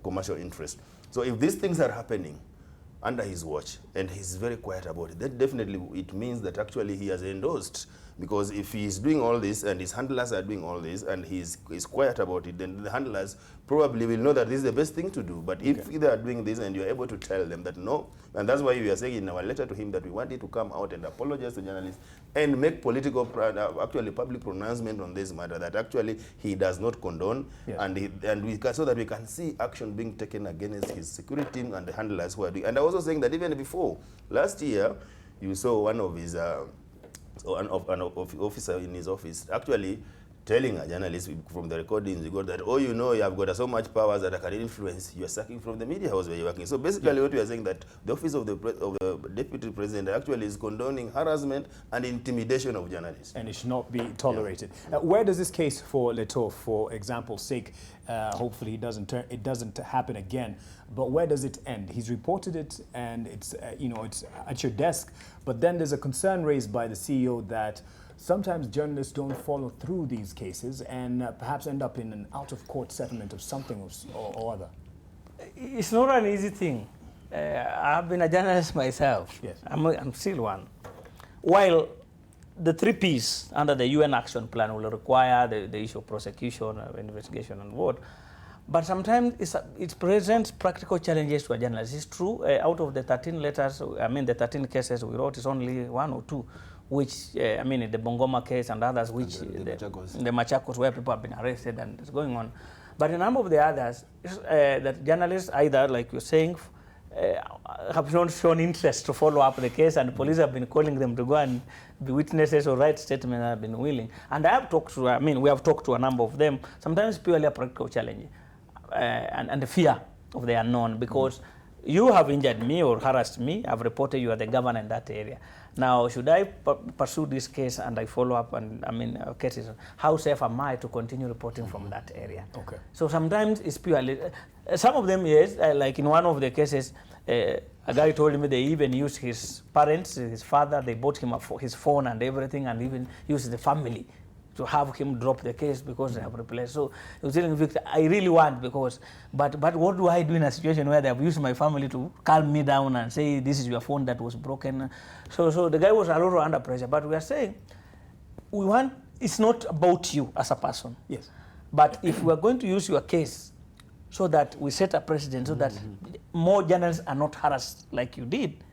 [SPEAKER 5] commercial interests. So if these things are happening under his watch and he's very quiet about it, then definitely it means that actually he has endorsed Because if he's doing all this and his handlers are doing all this and he's quiet about it, then the handlers probably will know that this is the best thing to do. But if they are doing this and you're able to tell them that no, and that's why we are saying in our letter to him that we want you to come out and apologize to journalists and make political, actually public pronouncement on this matter, that actually he does not condone, so that we can see action being taken against his security team and the handlers who are doing. And I was also saying that even before, last year, you saw one of his an officer in his office actually telling a journalist from the recordings you got that, oh, you know, you have got so much powers that I can influence. You are sucking from the media house where you're working. So basically what we are saying that the office of the deputy president actually is condoning harassment and intimidation of journalists.
[SPEAKER 3] And it should not be tolerated. Where does this case for Leto, for example's sake, hopefully it doesn't happen again, but where does it end? He's reported it and it's, it's at your desk, but then there's a concern raised by the CEO that sometimes journalists don't follow through these cases and perhaps end up in an out-of-court settlement of something or other.
[SPEAKER 6] It's not an easy thing. I've been a journalist myself.
[SPEAKER 3] Yes.
[SPEAKER 6] I'm still one. While the 3 Ps under the UN Action Plan will require the issue of prosecution, investigation, and what, but sometimes it presents practical challenges to a journalist. It's true, out of the 13 letters, the 13 cases we wrote, it's only 1 or 2 which, the Bongoma case and others, which the Machakos, where people have been arrested and it's going on. But a number of the others, that journalists either, like you're saying, have not shown interest to follow up the case, and the police have been calling them to go and be witnesses or write statements and have been willing. And I have talked to, we have talked to a number of them, sometimes purely a practical challenge, and the fear of the unknown, because you have injured me or harassed me, I've reported you are the governor in that area. Now, should I pursue this case and I follow up and cases, how safe am I to continue reporting from that area?
[SPEAKER 3] Okay.
[SPEAKER 6] So sometimes it's purely, some of them, yes, like in one of the cases, a guy told me they even used his parents, his father, they bought him his phone and everything, and even used the family to have him drop the case because they have replaced. So he was telling Victor, I really want but what do I do in a situation where they have used my family to calm me down and say, this is your phone that was broken? So the guy was a little under pressure, but we are saying, it's not about you as a person.
[SPEAKER 3] Yes.
[SPEAKER 6] But if we are going to use your case so that we set a precedent so that more journalists are not harassed like you did,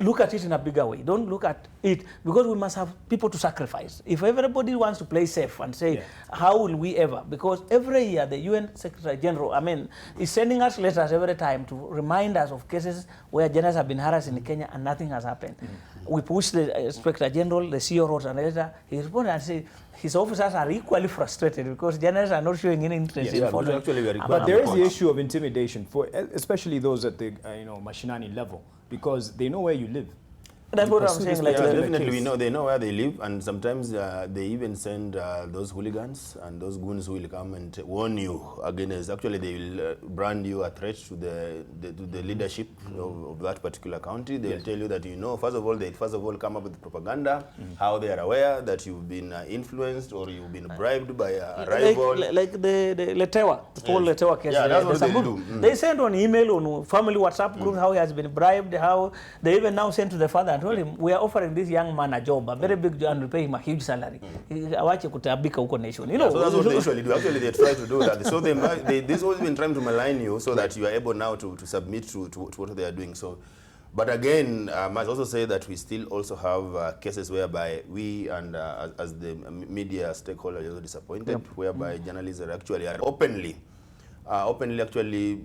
[SPEAKER 6] look at it in a bigger way. Don't look at it, because we must have people to sacrifice. If everybody wants to play safe and say, how will we ever? Because every year the UN Secretary General, is sending us letters every time to remind us of cases where journalists have been harassed in Kenya and nothing has happened. We push the Secretary General, the CEO wrote a letter, he responded and said, his officers are equally frustrated because journalists are not showing any interest in following.
[SPEAKER 3] But there is the issue of intimidation, for especially those at the Mashinani level, because they know where you live.
[SPEAKER 6] That's what I'm saying.
[SPEAKER 5] Definitely, they know where they live, and sometimes they even send those hooligans and those goons who will come and warn you against. Actually, they will brand you a threat to the leadership of that particular county. They will tell you that first of all come up with propaganda, how they are aware that you've been influenced or you've been bribed by a rival.
[SPEAKER 6] Like the Letewa, Paul Letewa case.
[SPEAKER 5] Yeah, that's what they do.
[SPEAKER 6] They send on email on family WhatsApp group how he has been bribed. How they even now send to the father. I told him, we are offering this young man a job, a very big job, and we pay him a huge salary. Awache kutabika huko nation.
[SPEAKER 5] So that's what they usually do. Actually, they try to do that. So this always been trying to malign you so that you are able now to submit to what they are doing. So, but again, I must also say that we still also have cases whereby we and as the media stakeholders are disappointed, whereby journalists are actually openly actually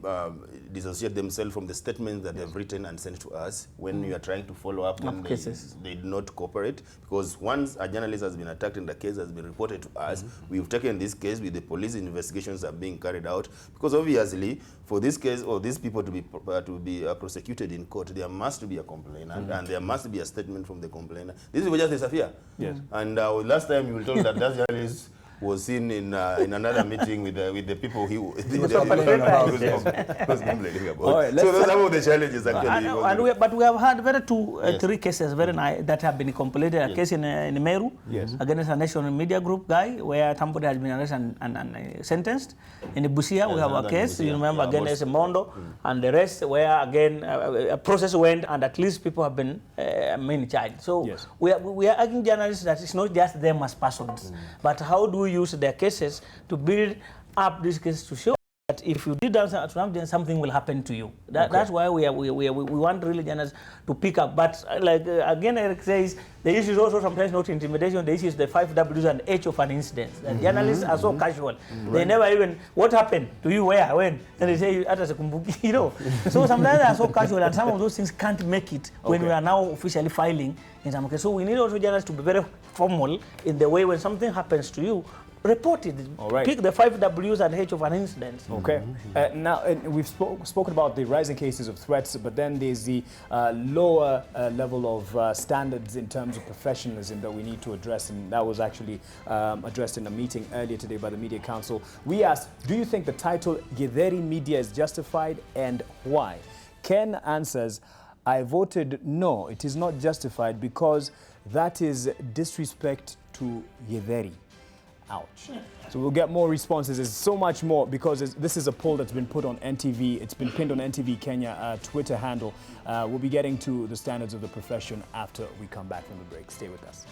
[SPEAKER 5] dissociate themselves from the statements that they've written and sent to us when we are trying to follow up when they do not cooperate. Because once a journalist has been attacked and the case has been reported to us, we've taken this case with the police investigations are being carried out. Because obviously, for this case or these people to be prosecuted in court, there must be a complainant and there must be a statement from the complainant. These people just disappear.
[SPEAKER 3] Yes.
[SPEAKER 5] And last time you were told that journalists was seen in another meeting with the people he was
[SPEAKER 6] complaining about.
[SPEAKER 5] All right, so those are some of the challenges actually.
[SPEAKER 6] But we have had three cases that have been completed. A case in Meru against a national media group guy where somebody has been arrested and sentenced. In Busia, we have a case, you remember, against Mondo and the rest, where again a process went and at least people have been charged. So we are arguing journalists that it's not just them as persons, but how do we use their cases to build up these cases to show that if you did something, something will happen to you. That's why we want really journalists to pick up. But again, Eric says, the issue is also sometimes not intimidation. The issue is the 5 Ws and H of an incident. The journalists are so casual. They never even, what happened to you, where, when? And they say, you know. So sometimes they are so casual, and some of those things can't make it when we are now officially filing in some cases. So we need also journalists to be very formal in the way when something happens to you, report it. Pick the 5 Ws and H of an incident.
[SPEAKER 3] Okay. Now, we've spoken about the rising cases of threats, but then there's the lower level of standards in terms of professionalism that we need to address, and that was actually addressed in a meeting earlier today by the Media Council. We asked, do you think the title Githeri Media is justified, and why? Ken answers, I voted no, it is not justified because that is disrespect to Githeri. Ouch. So we'll get more responses. There's so much more because this is a poll that's been put on NTV. It's been pinned on NTV Kenya Twitter handle. We'll be getting to the standards of the profession after we come back from the break. Stay with us.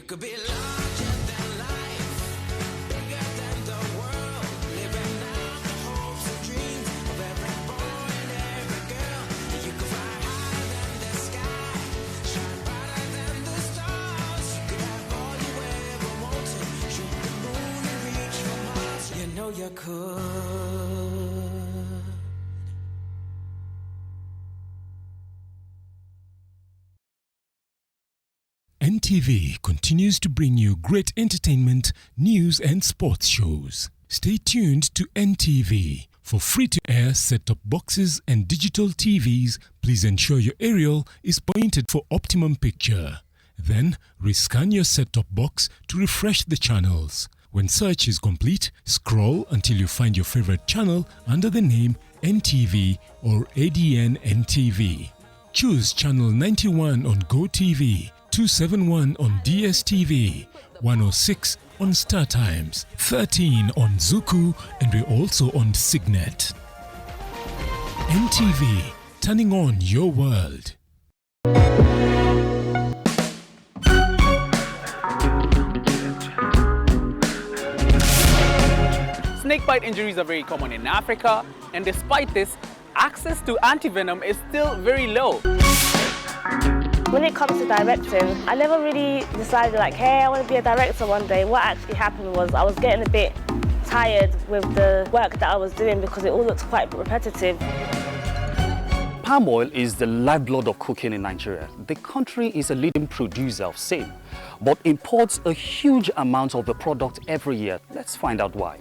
[SPEAKER 20] could be larger than life, bigger than the world, living out the hopes and dreams of every boy and every girl. You could fly higher than the sky, shine brighter than the stars. You could have all you ever wanted, shoot the moon and reach for Mars. You know you could.
[SPEAKER 21] NTV continues to bring you great entertainment, news and sports shows. Stay tuned to NTV
[SPEAKER 14] For free-to-air set-top boxes and digital TVs, please ensure your aerial is pointed for optimum picture. Then, rescan your set-top box to refresh the channels. When search is complete, scroll until you find your favorite channel under the name NTV or ADN NTV. Choose channel 91 on GoTV, 271 on DSTV, 106 on StarTimes, 13 on Zuku, and we're also on Signet. NTV, turning on your world.
[SPEAKER 1] Snakebite injuries are very common in Africa, and despite this, access to antivenom is still very low.
[SPEAKER 22] When it comes to directing, I never really decided like, hey, I want to be a director one day. What actually happened was I was getting a bit tired with the work that I was doing because it all looked quite repetitive.
[SPEAKER 23] Palm oil is the lifeblood of cooking in Nigeria. The country is a leading producer of same, but imports a huge amount of the product every year. Let's find out why.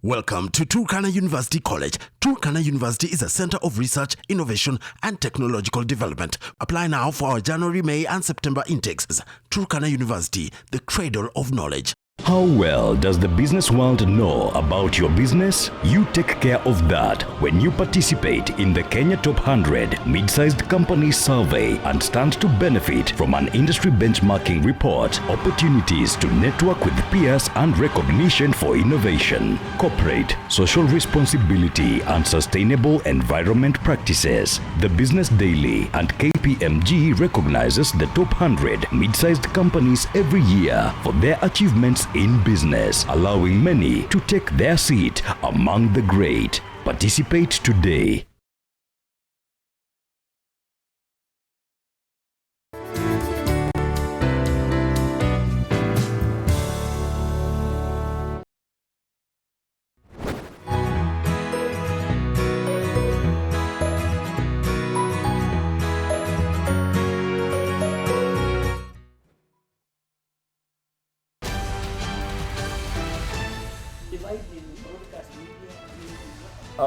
[SPEAKER 8] Welcome to Turkana University College. Turkana University is a center of research, innovation, and technological development. Apply now for our January, May, and September intakes. Turkana University, the cradle of knowledge.
[SPEAKER 24] How well does the business world know about your business? You take care of that when you participate in the Kenya Top 100 Mid-Sized Companies Survey and stand to benefit from an industry benchmarking report, opportunities to network with peers and recognition for innovation, corporate, social responsibility and sustainable environment practices. The Business Daily and KPMG recognizes the top 100 mid-sized companies every year for their achievements in business, allowing many to take their seat among the great. Participate today.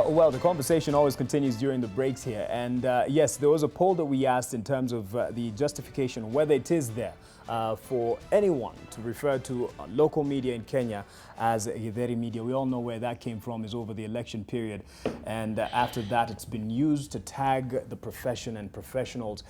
[SPEAKER 3] Well, the conversation always continues during the breaks here. And yes, there was a poll that we asked in terms of the justification, whether it is there for anyone to refer to local media in Kenya as Githeri media. We all know where that came from, is over the election period. And after that, it's been used to tag the profession and professionals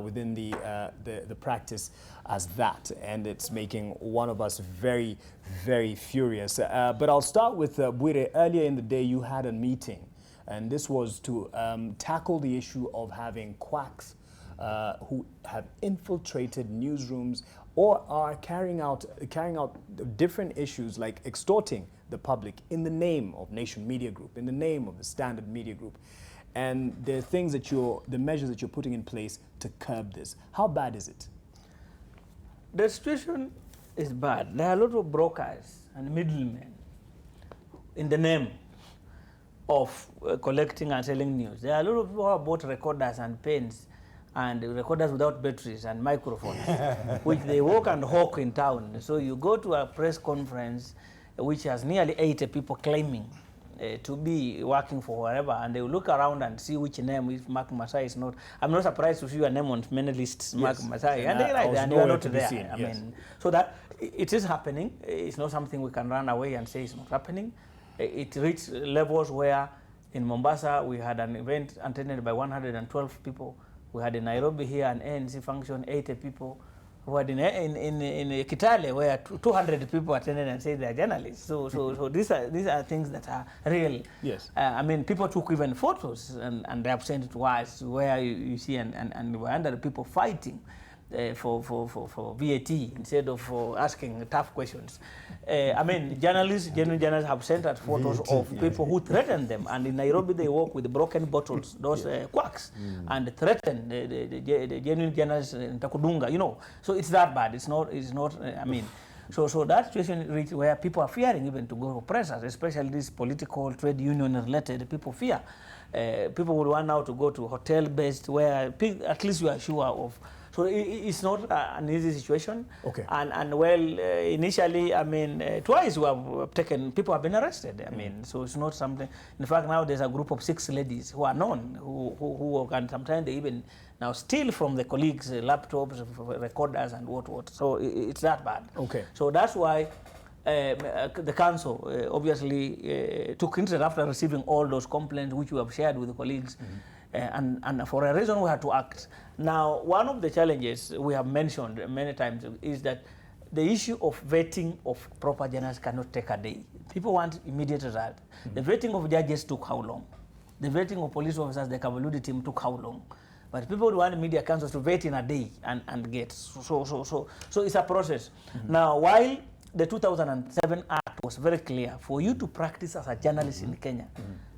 [SPEAKER 3] within the practice as that. And it's making one of us very, very furious. But I'll start with Bwire. Earlier in the day, you had a meeting, and this was to tackle the issue of having quacks who have infiltrated newsrooms or are carrying out different issues like extorting the public in the name of Nation Media Group, in the name of the Standard Media Group. And there are things that the measures that you're putting in place to curb this. How bad is it?
[SPEAKER 6] The situation is bad. There are a lot of brokers and middlemen in the name of collecting and selling news. There are a lot of people who have bought recorders and pens and recorders without batteries and microphones, which they walk and hawk in town. So you go to a press conference which has nearly 80 people claiming to be working for wherever, and they will look around and see which name, if Mark Masai is not. I'm not surprised to see your name on many lists, Mark Masai, and they're right there, and you are not there. I mean, so that it is happening. It's not something we can run away and say it's not happening. It reached levels where in Mombasa we had an event attended by 112 people. We had in Nairobi here an ANC function, 80 people. We had in Kitale where 200 people attended and said they're journalists. So these are things that are real. Yes. I mean, people took even photos and they have sent it to us where you see and we're under the people fighting for VAT instead of asking tough questions. I mean, genuine journalists have sent us photos of people who threaten them, and in Nairobi they walk with broken bottles, those quacks, and threaten the genuine journalists in Takudunga, you know. So it's that bad. It's not. I mean, so that situation reached where people are fearing even to go to pressers, especially these political trade union related. People fear. People would want now to go to hotel based where at least you are sure of So it's not an easy situation.
[SPEAKER 3] Okay.
[SPEAKER 6] And well, initially, I mean, twice people have been arrested. I mean, so it's not something. In fact, now there's a group of 6 ladies who are known, who can sometimes they even now steal from the colleagues' laptops, recorders, and what. So it's that bad.
[SPEAKER 3] Okay.
[SPEAKER 6] So that's why the council obviously took interest after receiving all those complaints, which we have shared with the colleagues. And for a reason we had to act. Now, one of the challenges we have mentioned many times is that the issue of vetting of proper journalists cannot take a day. People want immediate result. The vetting of judges took how long? The vetting of police officers, the Kavaludi team, took how long? But people would want media councils to vet in a day and get. So it's a process. Now, while the 2007 Act was very clear, for you to practice as a journalist in Kenya,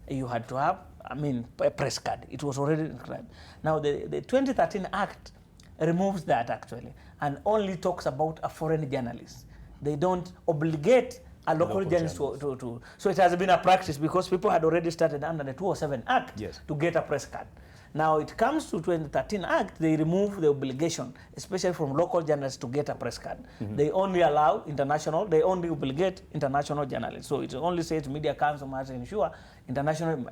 [SPEAKER 6] you had to have, a press card. It was already required. Now, the 2013 Act removes that actually, and only talks about a foreign journalist. They don't obligate a local journalist to. So it has been a practice because people had already started under the 2007 Act to get a press card. Now it comes to 2013 Act, they remove the obligation, especially from local journalists, to get a press card. They only allow international, they only obligate international journalists. So it only says Media Council must ensure international.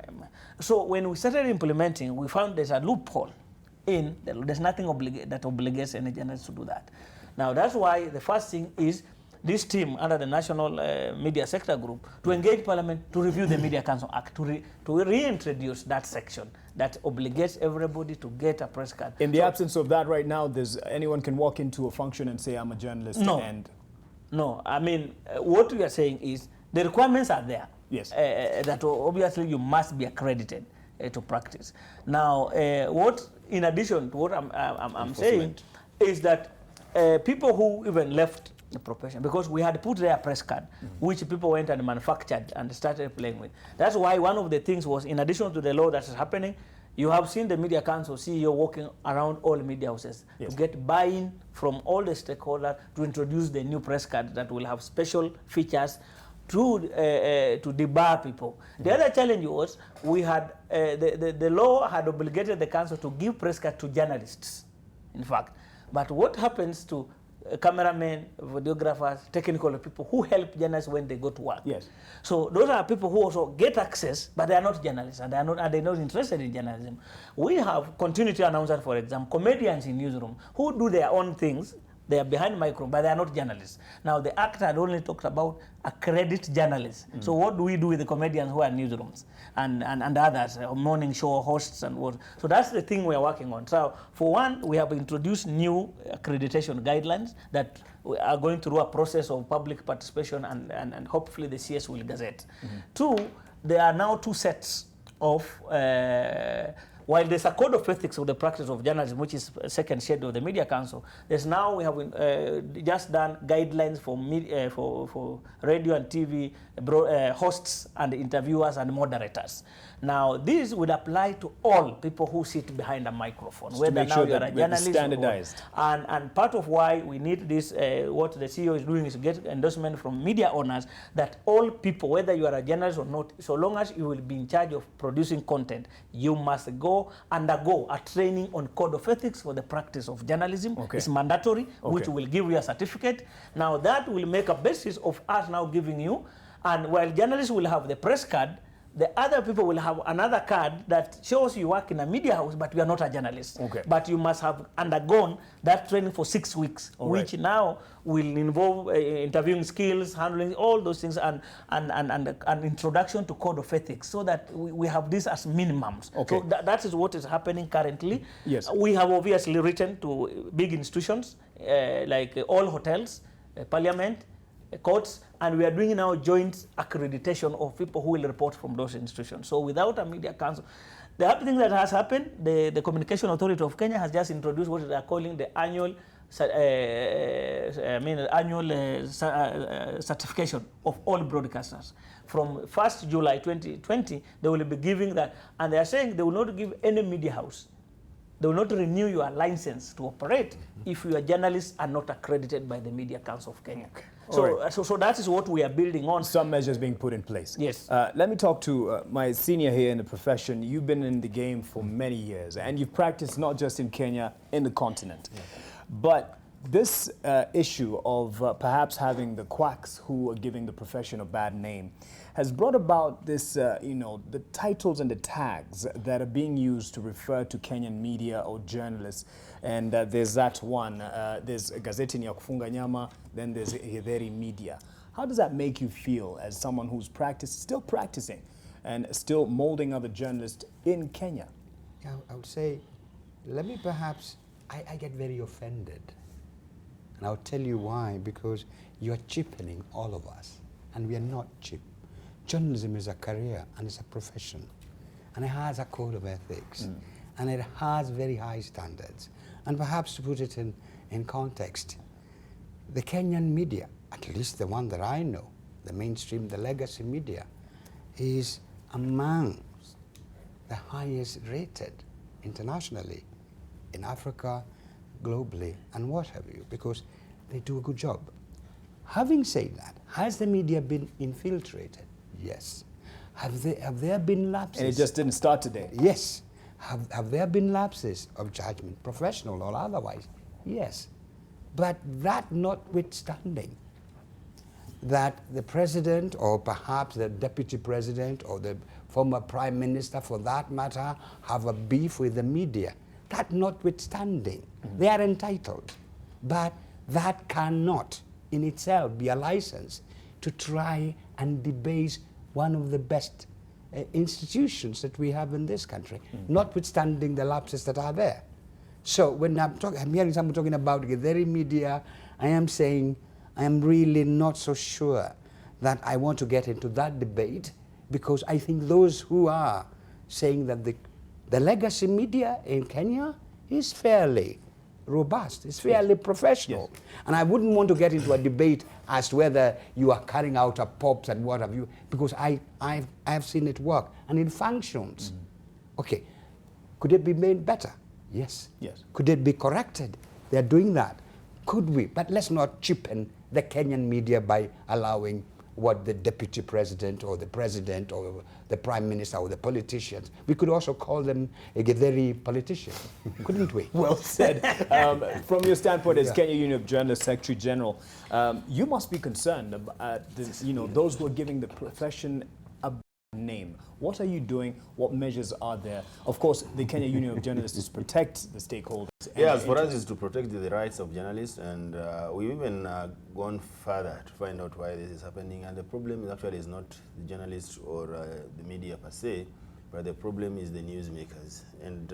[SPEAKER 6] So when we started implementing, we found there's a loophole there's nothing that obligates any journalist to do that. Now that's why the first thing is this team under the National Media Sector Group to engage Parliament to review the Media Council Act, to reintroduce that section that obligates everybody to get a press card.
[SPEAKER 3] In the absence of that right now, anyone can walk into a function and say, I'm a journalist.
[SPEAKER 6] No, I mean, what we are saying is the requirements are there.
[SPEAKER 3] Yes.
[SPEAKER 6] That obviously you must be accredited to practice. Now, in addition to what I'm saying is that people who even left the profession, because we had put their press card, which people went and manufactured and started playing with. That's why one of the things was, in addition to the law that is happening, you have seen the Media Council CEO walking around all media houses to get buy-in from all the stakeholders to introduce the new press card that will have special features to debar people. The other challenge was we had the law had obligated the council to give press card to journalists, in fact. But what happens to cameramen, videographers, technical people who help journalists when they go to work?
[SPEAKER 3] Yes.
[SPEAKER 6] So those are people who also get access, but they are not journalists, and they're not interested in journalism. We have continuity announcers, for example, comedians in newsroom who do their own things. They are behind micro, but they are not journalists. Now, the Act had only talked about accredited journalists. So what do we do with the comedians who are in newsrooms and others, morning show hosts and what? So that's the thing we are working on. So for one, we have introduced new accreditation guidelines that we are going through a process of public participation and hopefully the CS will gazette. Two, there are now 2 sets of while there's a code of ethics of the practice of journalism, which is a second schedule of the Media Council, there's now we have just done guidelines for for radio and TV hosts and interviewers and moderators. Now, this would apply to all people who sit behind a microphone,
[SPEAKER 3] just
[SPEAKER 6] whether now you're a journalist
[SPEAKER 3] standardized.
[SPEAKER 6] and part of why we need this, what the CEO is doing is to get endorsement from media owners that all people, whether you are a journalist or not, so long as you will be in charge of producing content, you must undergo a training on code of ethics for the practice of journalism. It's mandatory, which will give you a certificate. Now that will make a basis of us now giving you, and while journalists will have the press card, the other people will have another card that shows you work in a media house, but you are not a journalist. But you must have undergone that training for 6 weeks, which now will involve interviewing skills, handling all those things, and an introduction to code of ethics, so that we have this as minimums. So that is what is happening currently.
[SPEAKER 3] Yes.
[SPEAKER 6] We have obviously written to big institutions like all hotels, Parliament, courts, and we are doing now joint accreditation of people who will report from those institutions. So without a Media Council, the other thing that has happened, the Communication Authority of Kenya has just introduced what they are calling the annual certification of all broadcasters. From 1st July 2020, they will be giving that, and they are saying they will not give any media house they will not renew your license to operate if your journalists are not accredited by the Media Council of Kenya. So, so that is what we are building on.
[SPEAKER 3] Some measures being put in place.
[SPEAKER 6] Yes.
[SPEAKER 3] Let me talk to my senior here in the profession. You've been in the game for many years, and you've practiced not just in Kenya, in the continent. But this issue of perhaps having the quacks who are giving the profession a bad name has brought about this, you know, the titles and the tags that are being used to refer to Kenyan media or journalists. And there's that one, there's Gazeti ya Kufunga Nyama, then there's Githeri Media. How does that make you feel as someone who's still practicing and still molding other journalists in Kenya?
[SPEAKER 4] Yeah, I would say, let me perhaps, I get very offended. And I'll tell you why, because you're cheapening all of us, and we are not cheap. Journalism is a career and it's a profession, and it has a code of ethics, and it has very high standards. And perhaps to put it in context, the Kenyan media, at least the one that I know, the mainstream, the legacy media, is among the highest rated internationally in Africa, globally, and what have you, because they do a good job. Having said that, has the media been infiltrated? Yes. Have there been lapses?
[SPEAKER 3] And it just didn't start today.
[SPEAKER 4] Yes. Have there been lapses of judgment, professional or otherwise? Yes. But that notwithstanding, that the president or perhaps the deputy president or the former prime minister for that matter have a beef with the media, that notwithstanding, they are entitled. But that cannot in itself be a license to try and debase one of the best institutions that we have in this country, notwithstanding the lapses that are there. So when I'm hearing someone talking about Githeri Media, I am saying I am really not so sure that I want to get into that debate, because I think those who are saying that the legacy media in Kenya is fairly robust, it's fairly professional. Yes. And I wouldn't want to get into a debate as to whether you are carrying out a pops and what have you, because I have seen it work and it functions. Okay, could it be made better? Yes. Yes. Could it be corrected? They're doing that. Could we? But let's not cheapen the Kenyan media by allowing what the deputy president or the president or the prime minister or the politicians. We could also call them a Githeri politician, couldn't we?
[SPEAKER 3] Well said. From your standpoint as Kenya Union of Journalists Secretary General, you must be concerned about those who are giving the profession a name. What are you doing? What measures are there? Of course, the Kenya Union of Journalists is to protect the stakeholders.
[SPEAKER 5] Yes, for us is to protect the rights of journalists, and we've even gone further to find out why this is happening. And the problem actually is not the journalists or the media per se, but the problem is the newsmakers, and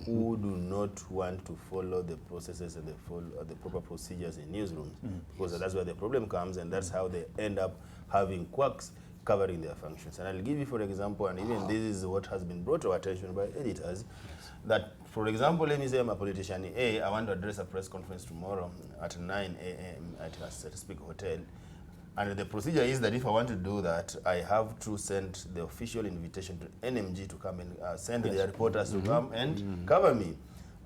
[SPEAKER 5] who do not want to follow the processes and the proper procedures in newsrooms, because that's where the problem comes, and that's how they end up having quacks covering their functions. And I'll give you, for example, and even this is what has been brought to our attention by editors, that, for example, let me say I'm a politician A, I want to address a press conference tomorrow at 9 a.m. at a specific hotel. And the procedure is that if I want to do that, I have to send the official invitation to NMG to come and send their reporters to come and cover me.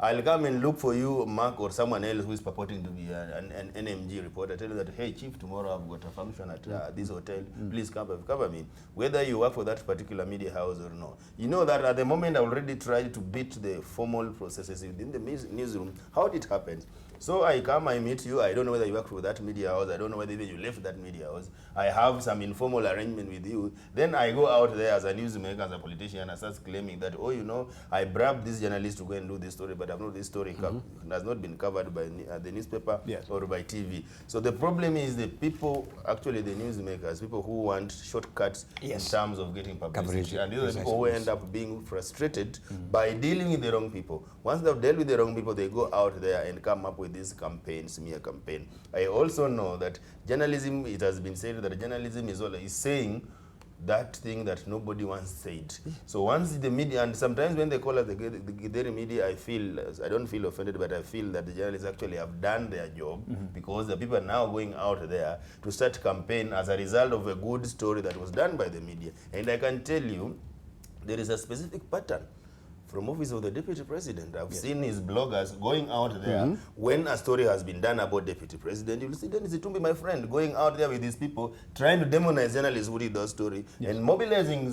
[SPEAKER 5] I'll come and look for you, Mark, or someone else who is purporting to be an NMG reporter. Tell you that, hey, Chief, tomorrow I've got a function at this hotel. Please cover me. Whether you work for that particular media house or not. You know that at the moment I already tried to beat the formal processes within the newsroom. How it happens? So I come, I meet you. I don't know whether you work for that media house. I don't know whether even you left that media house. I have some informal arrangement with you. Then I go out there as a newsmaker, as a politician, and I start claiming that, oh, you know, I bribed this journalist to go and do this story, but I've not this story has not been covered by the newspaper or by TV. So the problem is the people, actually the newsmakers, people who want shortcuts in terms of getting publicity. And these are the people who end up being frustrated by dealing with the wrong people. Once they've dealt with the wrong people, they go out there and come up with this campaign, smear campaign. I also know that journalism, it has been said that journalism is saying that thing that nobody once said. So once the media, and sometimes when they call us the Githeri media, I don't feel offended, but I feel that the journalists actually have done their job, because the people are now going out there to start campaign as a result of a good story that was done by the media. And I can tell you, there is a specific pattern from office of the deputy president. I've seen his bloggers going out there when a story has been done about deputy president. You'll see Dennis Itumbi, my friend, going out there with these people, trying to demonize journalists who did those story and mobilizing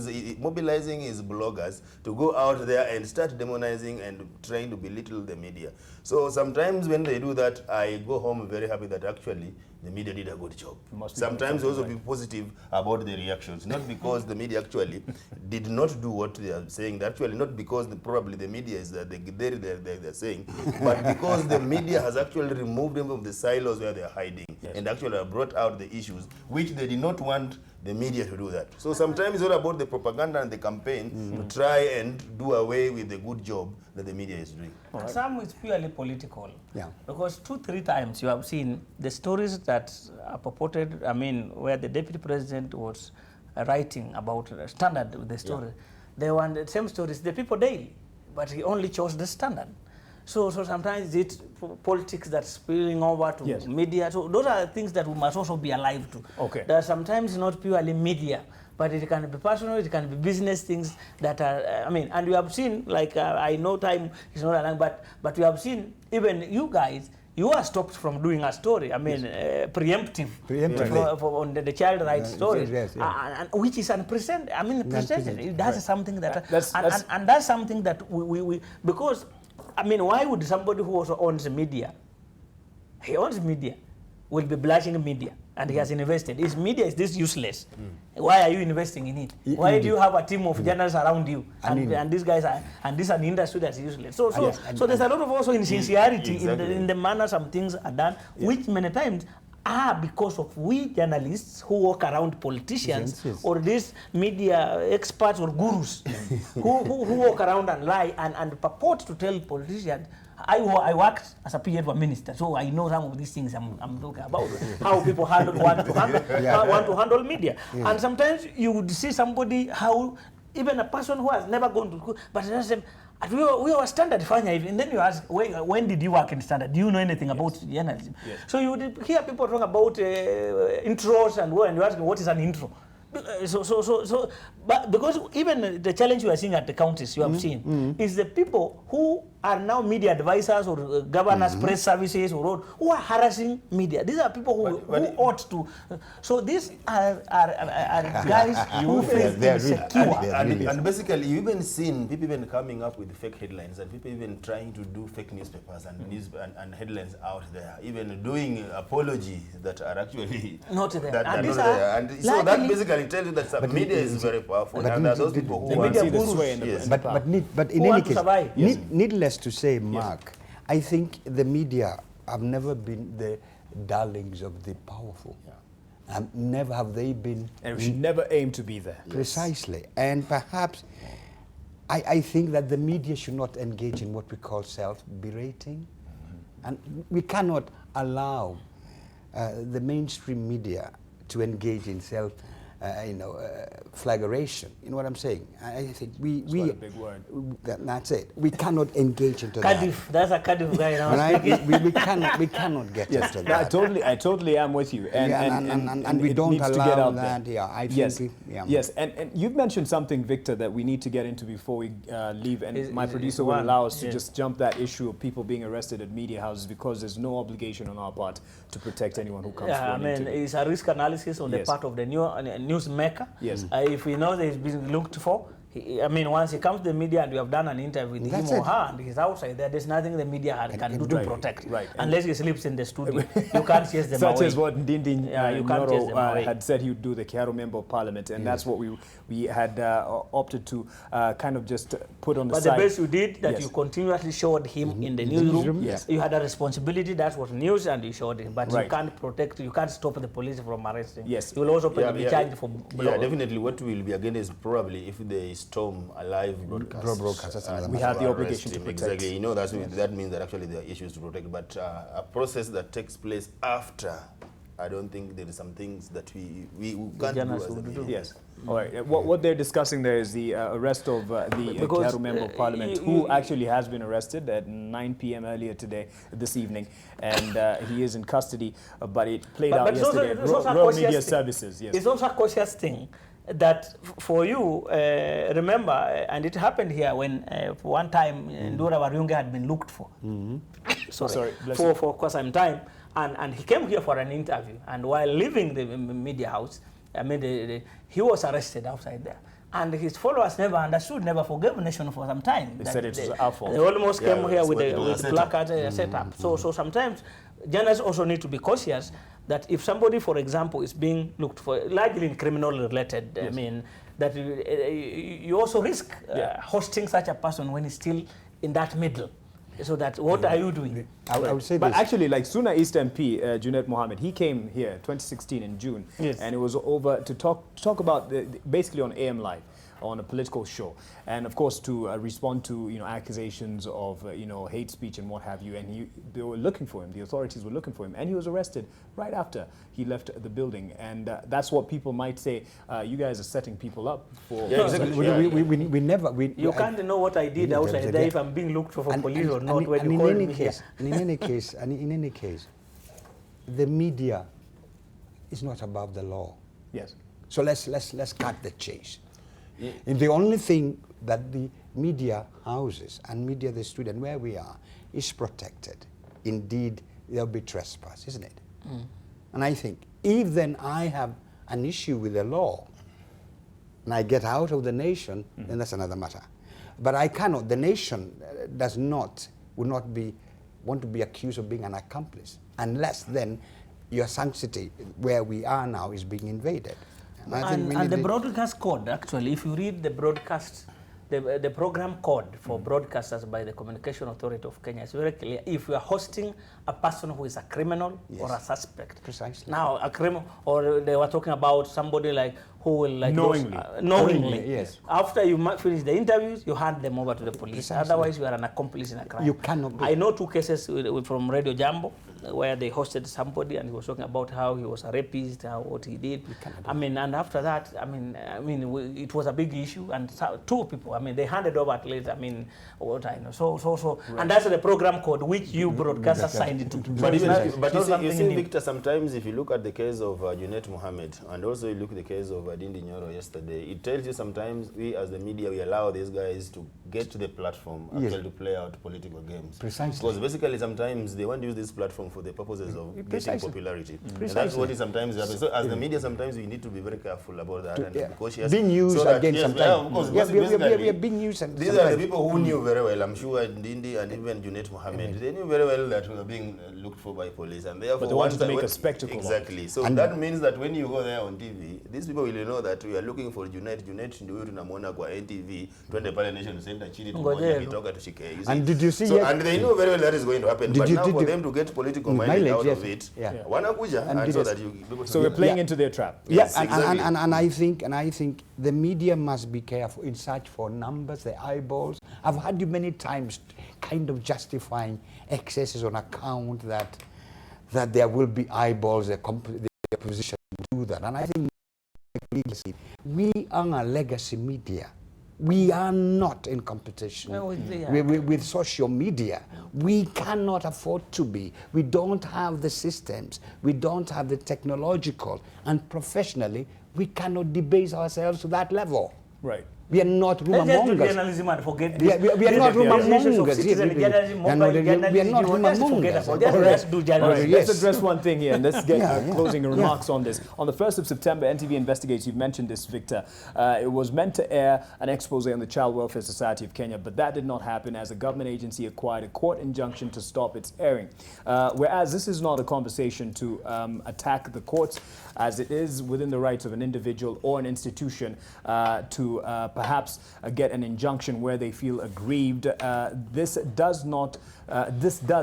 [SPEAKER 5] his bloggers to go out there and start demonizing and trying to belittle the media. So sometimes when they do that, I go home very happy that actually the media did a good job. Sometimes also be positive about the reactions, not because the media actually did not do what they are saying, actually not because probably the media is they're saying, but because the media has actually removed them from the silos where they're hiding and actually brought out the issues which they did not want the media to do that. So sometimes it's all about the propaganda and the campaign to try and do away with the good job that the media is doing.
[SPEAKER 6] And some is purely political.
[SPEAKER 4] Yeah.
[SPEAKER 6] Because 2-3 times you have seen the stories that are purported, I mean, where the deputy president was writing about Standard with the story. They were the same stories, the People Daily, but he only chose the Standard. So sometimes it's politics that's spilling over to media. So those are things that we must also be alive to.
[SPEAKER 3] Okay.
[SPEAKER 6] That sometimes not purely media, but it can be personal, it can be business things that are, I mean, and you have seen, like, I know time is not allowing, but you have seen, even you guys, you are stopped from doing a story, I mean, preemptive for on the child rights story, and which is unprecedented. I mean, unprecedented. That's something that, and that's something that we because, I mean, why would somebody who also owns media, he owns media, will be blushing media, and he has invested. His media is this useless. Why are you investing in it? Why do you have a team of journalists around you? And these guys are, and this is an industry that's useless. So there's a lot of also insincerity in the manner some things are done, which many times are because of we journalists who walk around politicians or these media experts or gurus who walk around and lie and purport to tell politicians. I worked as a PA to a minister, so I know some of these things I'm talking about, how people want to handle media. And sometimes you would see somebody, how even a person who has never gone to school, but we were Standard fanya hivi, and then you ask, when did you work in Standard? Do you know anything about journalism? So you would hear people talking about intros and you ask, what is an intro? But because even the challenge you are seeing at the counties, you have seen, is the people who are now media advisors or governors, press services, or who are harassing media. These are people who ought to. So these are guys who feel insecure.
[SPEAKER 5] And basically, you've even seen people even coming up with fake headlines and people even trying to do fake newspapers and headlines out there, even doing apologies that are actually
[SPEAKER 6] not there.
[SPEAKER 5] And so that basically tells you that media is very powerful. And there are those people who want to see the sway.
[SPEAKER 4] But in any case, needless to say, Mark, I think the media have never been the darlings of the powerful. Never have they been.
[SPEAKER 3] And we should never aim to be there.
[SPEAKER 4] Precisely. And perhaps I think that the media should not engage in what we call self-berating. And we cannot allow the mainstream media to engage in flagellation. You know what I'm saying? I think we
[SPEAKER 3] a big word.
[SPEAKER 4] That's it. We cannot engage into
[SPEAKER 6] Cardiff, that's a Cardiff guy now.
[SPEAKER 4] Right? we cannot get into that.
[SPEAKER 3] I totally am with you.
[SPEAKER 4] And we don't allow that. I think
[SPEAKER 3] yes. And you've mentioned something, Victor, that we need to get into before we leave. And my producer will allow us to just jump that issue of people being arrested at media houses because there's no obligation on our part to protect anyone who comes forward.
[SPEAKER 6] I mean, it's a risk analysis on the part of the newsmaker. If we know that he's being looked for, I mean, once he comes to the media and you have done an interview with him or her and he's outside there's nothing the media can do to protect. Unless he sleeps in the studio. You can't chase them away.
[SPEAKER 3] Such as what Ndindi
[SPEAKER 6] you can't chase them away.
[SPEAKER 3] had said he would do, the Kiaro Member of Parliament, and that's what we had opted to kind of just put on the side.
[SPEAKER 6] But the best you did, that you continuously showed him in the newsroom. You had a responsibility, that was news, and you showed him. But you can't protect, you can't stop the police from arresting. You will also be charged for
[SPEAKER 5] definitely what will be again is probably if they storm a live broadcast.
[SPEAKER 3] We have the obligation to protect.
[SPEAKER 5] Exactly. You know, that means that actually there are issues to protect. But a process that takes place after, I don't think there is some things that we can't do as a media.
[SPEAKER 3] Yes. All right. What they're discussing there is the arrest of the Kiaro Member of Parliament, who actually has been arrested at 9 p.m. earlier this evening, and he is in custody. But it played out yesterday. Royal Media Services.
[SPEAKER 6] It's also a cautious thing. that for you, remember, and it happened here when for one time Ndura Warunge had been looked for.
[SPEAKER 3] Sorry, bless
[SPEAKER 6] for
[SPEAKER 3] you.
[SPEAKER 6] quite some time, and he came here for an interview, and while leaving the media house, I mean, he was arrested outside there. And his followers never understood, never forgave the nation for some time.
[SPEAKER 3] They said it was our fault.
[SPEAKER 6] They almost came here with
[SPEAKER 5] set
[SPEAKER 6] placards set up. So sometimes journalists also need to be cautious that if somebody, for example, is being looked for, largely in criminal related, I mean, that you also risk hosting such a person when he's still in that middle. So that, what are you doing?
[SPEAKER 4] I would say
[SPEAKER 3] But
[SPEAKER 4] this.
[SPEAKER 3] actually, like Suna East MP, Junaid Mohammed, he came here 2016 in June, and it was over to talk about basically on AM Live, on a political show, and of course to respond to accusations of hate speech and what have you. And they were looking for him. The authorities were looking for him, and he was arrested right after he left the building. And that's what people might say. You guys are setting people up for.
[SPEAKER 4] Yeah, exactly. We never.
[SPEAKER 6] You can't know what I did outside there if I'm being looked for police or not. When you call me here.
[SPEAKER 4] In any case, the media is not above the law.
[SPEAKER 3] Yes.
[SPEAKER 4] So let's cut the chase. And the only thing that the media houses and media the student where we are is protected. Indeed, there'll be trespass, isn't it? And I think if then I have an issue with the law and I get out of the nation, then that's another matter. But I cannot. The nation would not want to be accused of being an accomplice unless then your sanctity where we are now is being invaded.
[SPEAKER 6] And the broadcast code, actually, if you read the broadcast, the program code for broadcasters by the Communication Authority of Kenya, it's very clear. If you are hosting a person who is a criminal or a suspect,
[SPEAKER 4] precisely.
[SPEAKER 6] Now a criminal, or they were talking about somebody like who will like
[SPEAKER 3] knowingly,
[SPEAKER 4] yes.
[SPEAKER 6] After you finish the interviews, you hand them over to the police.
[SPEAKER 4] Precisely.
[SPEAKER 6] Otherwise, you are an accomplice in a crime.
[SPEAKER 4] You cannot.
[SPEAKER 6] I know 2 cases from Radio Jambo where they hosted somebody and he was talking about how he was a rapist, what he did. I mean, and after that, it was a big issue, and 2 people, they handed over at least, what I know. So, right. And that's the program code which you broadcasters signed into.
[SPEAKER 5] But you see, Victor, sometimes if you look at the case of Junaid Mohammed, and also you look at the case of Dindi Nyoro yesterday, it tells you sometimes we as the media, we allow these guys to get to the platform actually to play out political games.
[SPEAKER 4] Precisely.
[SPEAKER 5] Because basically sometimes they want to use this platform for the purposes of getting popularity. And that's what is sometimes happens. So as the media, sometimes we need to be very careful about that and be cautious.
[SPEAKER 4] Being used
[SPEAKER 5] so
[SPEAKER 4] again sometimes. We are being used.
[SPEAKER 5] These are the people who knew very well, I'm sure Dindi and even Junaid Mohammed, they knew very well that we were being looked for by police. And therefore,
[SPEAKER 3] but they wanted to make a spectacle.
[SPEAKER 5] Exactly. So and that means that when you go there on TV, these people will know that we are looking for Junaid ndio tunamwona kwa NTV, twende pale Nation Center chini tumoja kitoka tushike.
[SPEAKER 4] And did you see?
[SPEAKER 5] So, and they know very well that is going to happen. But now for them to get political mileage out of it, wanakuja and so that you.
[SPEAKER 3] So we're playing into their trap.
[SPEAKER 4] Yes, exactly. and I think the media must be careful in search for numbers, the eyeballs. I've heard you many times kind of justifying excesses on account that there will be eyeballs, the opposition do that. And I think we are a legacy media. We are not in competition with social media. We cannot afford to be. We don't have the systems. We don't have the technological. And professionally, we cannot debase ourselves to that level.
[SPEAKER 3] Right.
[SPEAKER 4] We are not rumor mongers.
[SPEAKER 6] Journalism and forget this.
[SPEAKER 4] We are not rumor mongers.
[SPEAKER 6] We are not rumor mongers. Let's do journalism.
[SPEAKER 3] Let's address one thing here and let's get closing remarks on this. On the 1st of September, NTV Investigates, you've mentioned this, Victor. It was meant to air an expose on the Child Welfare Society of Kenya, but that did not happen as a government agency acquired a court injunction to stop its airing. Whereas this is not a conversation to attack the courts, as it is within the rights of an individual or an institution to perhaps get an injunction where they feel aggrieved. This does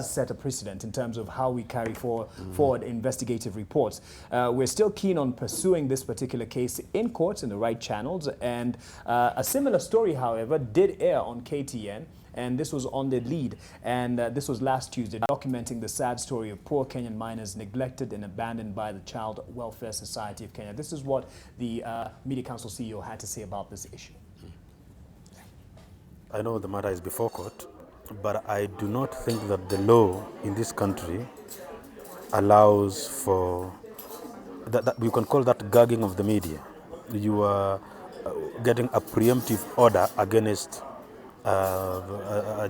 [SPEAKER 3] set a precedent in terms of how we carry forward investigative reports. We're still keen on pursuing this particular case in courts in the right channels, and a similar story, however, did air on KTN. And this was on the lead, and this was last Tuesday, documenting the sad story of poor Kenyan minors neglected and abandoned by the Child Welfare Society of Kenya. This is what the Media Council CEO had to say about this issue.
[SPEAKER 19] I know the matter is before court, but I do not think that the law in this country allows for that we can call that gagging of the media. you are getting a preemptive order against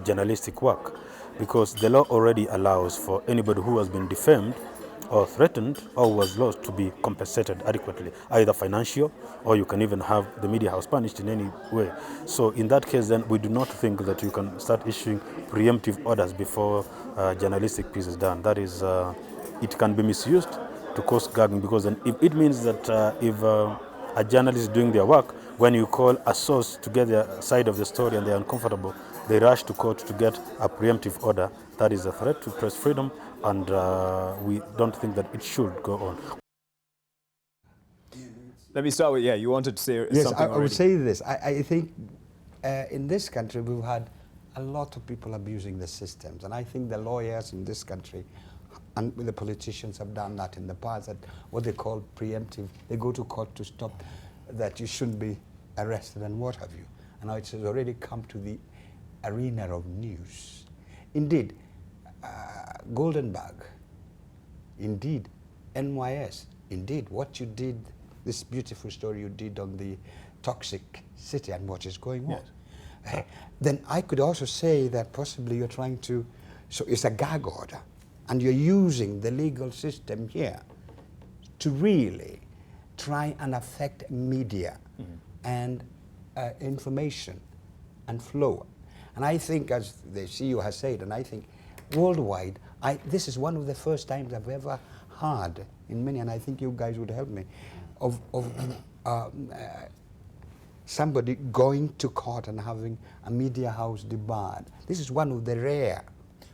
[SPEAKER 19] journalistic work, because the law already allows for anybody who has been defamed or threatened or was lost to be compensated adequately, either financial, or you can even have the media house punished in any way. So in that case, then we do not think that you can start issuing preemptive orders before journalistic piece is done. That is, it can be misused to cause gagging, because then if it means that if a journalist is doing their work, when you call a source to get their side of the story and they're uncomfortable, they rush to court to get a preemptive order. That is a threat to press freedom, and we don't think that it should go on.
[SPEAKER 3] Let me start with, you wanted to say
[SPEAKER 4] yes,
[SPEAKER 3] something
[SPEAKER 4] I would say this. I think in this country we've had a lot of people abusing the systems, and I think the lawyers in this country and the politicians have done that in the past, that what they call preemptive, they go to court to stop that you shouldn't be arrested and what have you. And now it has already come to the arena of news. Indeed, Goldenberg, indeed, NYS, indeed, what you did, this beautiful story you did on the toxic city and what is going on. Yes. Then I could also say that possibly you're trying to, so it's a gag order, and you're using the legal system here to really try and affect media and information and flow. And I think, as the CEO has said, and I think worldwide, this is one of the first times I've ever heard in many, and I think you guys would help me, of somebody going to court and having a media house debarred. This is one of the rare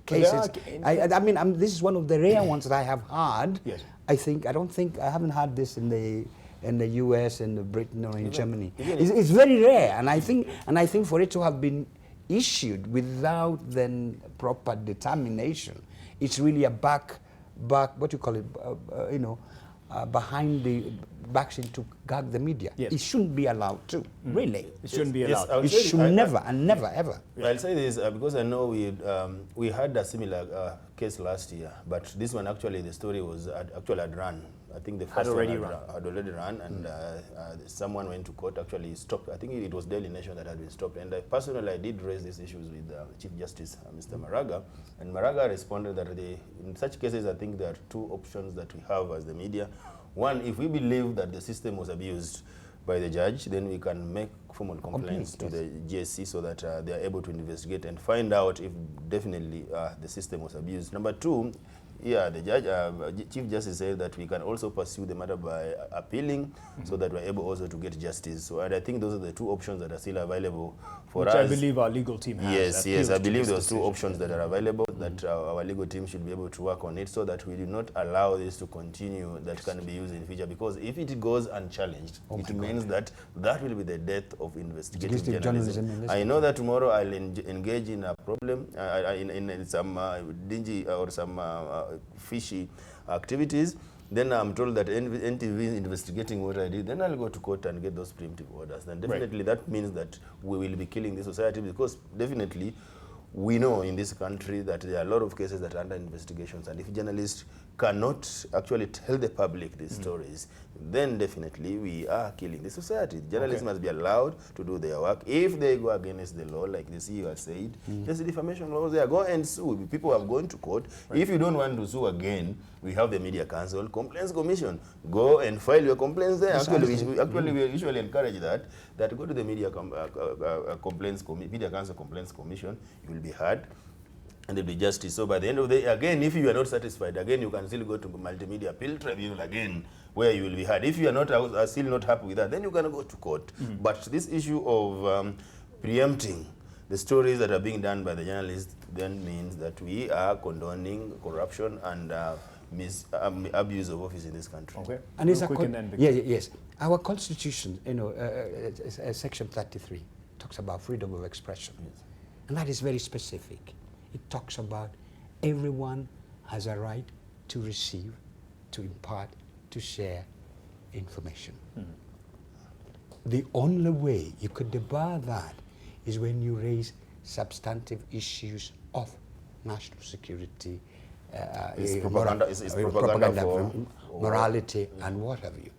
[SPEAKER 4] cases. I mean, this is one of the rare ones that I have heard. Yes. I haven't heard this in the US, in Britain, or in Germany. It's very rare, and I think for it to have been issued without then proper determination, it's really a back, what you call it, behind the backs into gag the media. Yes. It shouldn't be allowed to, really. It shouldn't be allowed. It should never and never ever.
[SPEAKER 5] I'll say this because I know we had a similar case last year, but this one actually, the story was actually had run. I think the first had already run, and someone went to court, actually stopped. I think it was Daily Nation that had been stopped. And personally, I did raise these issues with Chief Justice, Mr. Maraga, and Maraga responded that in such cases, I think there are two options that we have as the media. One, if we believe that the system was abused by the judge, then we can make formal complaints to the GSC so that they are able to investigate and find out if definitely the system was abused. Number two, the judge, Chief Justice said that we can also pursue the matter by appealing, so that we're able also to get justice. So I think those are the two options that are still available for us.
[SPEAKER 3] Which I believe our legal team has.
[SPEAKER 5] Yes, I believe those two options that are available, that our legal team should be able to work on it, so that we do not allow this to continue, that can be used in future. Because if it goes unchallenged, it means that will be the death of investigative journalism. I know that tomorrow I'll engage in a problem, in some dingy or some fishy activities, then I'm told that NTV is investigating what I did, then I'll go to court and get those preemptive orders. Then definitely that means that we will be killing the society, because definitely we know in this country that there are a lot of cases that are under investigations, and if journalists cannot actually tell the public these stories, then definitely we are killing the society. Journalists must be allowed to do their work. If they go against the law, like the CEO has said, there's the defamation laws there, go and sue. People have gone to court. If you don't want to sue again, we have the Media Council Complaints Commission. Go and file your complaints there. Actually, we usually encourage that go to the Media Council Complaints Commission. You will be heard, and there will be justice. So by the end of the day, again, if you are not satisfied, again, you can still go to Multimedia Appeal Tribunal again, where you will be heard. If you are not still not happy with that, then you can go to court. But this issue of preempting the stories that are being done by the journalists then means that we are condoning corruption and abuse of office in this country.
[SPEAKER 3] Okay.
[SPEAKER 4] And it's yes. Our Constitution, Section 33, talks about freedom of expression, and that is very specific. It talks about everyone has a right to receive, to impart, to share information. The only way you could debar that is when you raise substantive issues of national security,
[SPEAKER 5] propaganda
[SPEAKER 4] morality, and what have you.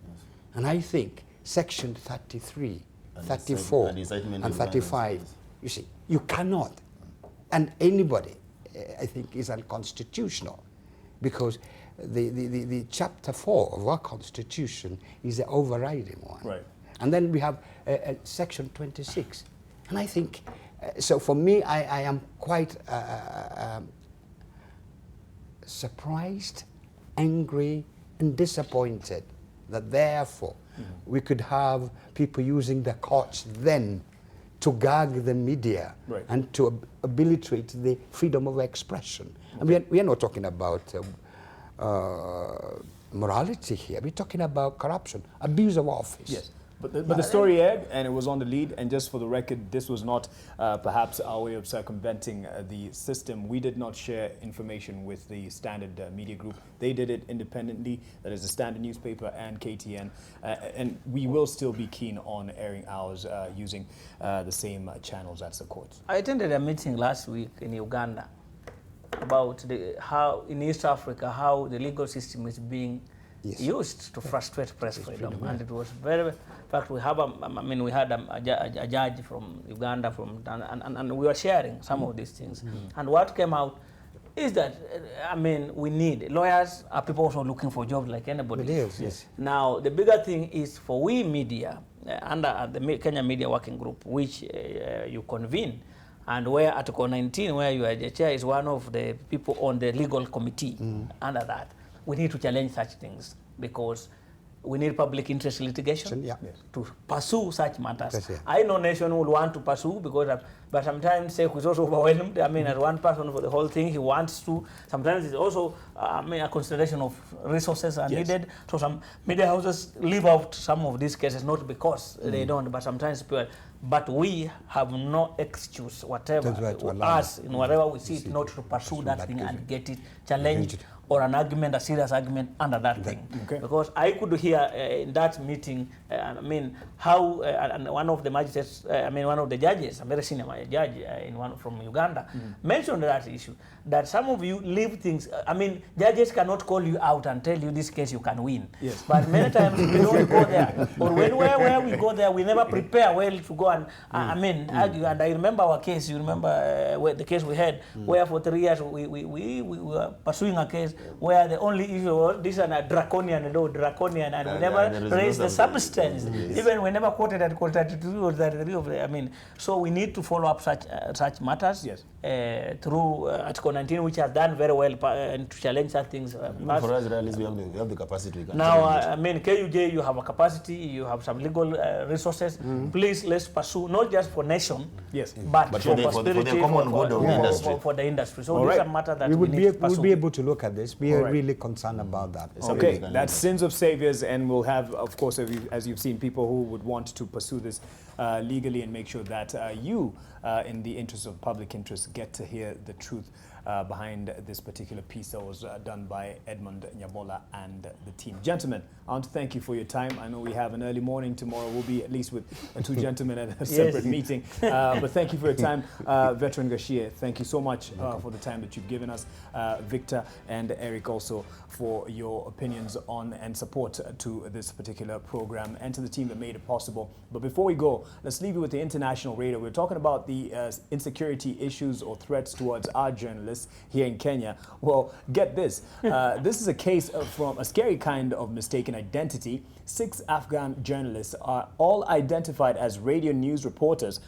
[SPEAKER 4] And I think Section 33,
[SPEAKER 5] And
[SPEAKER 4] 34,
[SPEAKER 5] incitement
[SPEAKER 4] and
[SPEAKER 5] to
[SPEAKER 4] 35.
[SPEAKER 5] violence.
[SPEAKER 4] You see, you cannot. And anybody, I think, is unconstitutional, because the chapter 4 of our constitution is the overriding one.
[SPEAKER 3] Right.
[SPEAKER 4] And then we have section 26. And I think, so for me, I am quite surprised, angry, and disappointed that therefore we could have people using the courts then to gag the media and to obliterate the freedom of expression. Okay. And we are not talking about morality here. We're talking about corruption, abuse of office.
[SPEAKER 3] Yes. But the story aired, and it was on the lead, and just for the record, this was not perhaps our way of circumventing the system. We did not share information with the Standard Media Group. They did it independently, that is the Standard newspaper and KTN, and we will still be keen on airing ours using the same channels as the courts.
[SPEAKER 6] I attended a meeting last week in Uganda about how in East Africa, how the legal system is being used to frustrate press freedom, and it was very. In fact, we have we had a judge from Uganda, and we were sharing some of these things. And what came out is that we need lawyers. Are people also looking for jobs like anybody?
[SPEAKER 4] Yes.
[SPEAKER 6] Now the bigger thing is for we media under the Kenya Media Working Group, which you convene. And where Article 19, where you are the chair, is one of the people on the legal committee under that. We need to challenge such things because we need public interest litigation to pursue such matters. I know nation would want to pursue because, but sometimes SEC is also overwhelmed. As one person for the whole thing, he wants to. Sometimes it's also, a consideration of resources are needed. So some media houses leave out some of these cases, not because they don't, but sometimes people. But we have no excuse, whatever, us, in whatever we see it, not to pursue that thing and get it challenged or an argument, a serious argument under that thing. Okay. Because I could hear in that meeting, how and one of the magistrates, one of the judges, a very senior judge from Uganda, mentioned that issue, that some of you leave things, judges cannot call you out and tell you this case you can win. Yes. But many times we don't go there. Or where we go there, we never prepare well to go and, argue. And I remember our case, you remember the case we had, where for 3 years we were pursuing a case where the only issue was this is a draconian law, and we never raised the substance. Even we never quoted Article 32 or 33 so we need to follow up such matters through Article 19, which has done very well and to challenge such things.
[SPEAKER 5] For us, at least we have the capacity.
[SPEAKER 6] Now, KUJ, you have a capacity, you have some legal resources. Please, let's pursue, not just for nation, but for prosperity, for the industry. So this is a matter that we need to pursue.
[SPEAKER 4] We'll be able to look at this. We are really concerned about that.
[SPEAKER 3] Okay, that's Sins of Saviors, and we'll have, of course, as you've seen, people who would want to pursue this legally and make sure that you, in the interest of public interest, get to hear the truth behind this particular piece that was done by Edmund Nyabola and the team. Gentlemen, I want to thank you for your time. I know we have an early morning tomorrow. We'll be at least with two gentlemen at a separate meeting. But thank you for your time. Veteran Gashie, thank you so much for the time that you've given us. Victor and Eric also for your opinions on and support to this particular program and to the team that made it possible. But before we go, let's leave you with the international radar. We're talking about the insecurity issues or threats towards our journalists here in Kenya. Well, get this. This is a case from a scary kind of mistaken identity. 6 Afghan journalists are all identified as radio news reporters,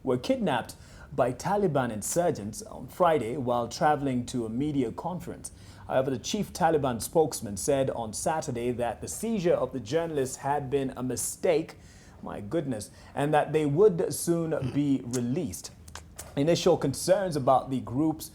[SPEAKER 3] were kidnapped by Taliban insurgents on Friday while traveling to a media conference. However, the chief Taliban spokesman said on Saturday that the seizure of the journalists had been a mistake, my goodness, and that they would soon be released. Initial concerns about the group's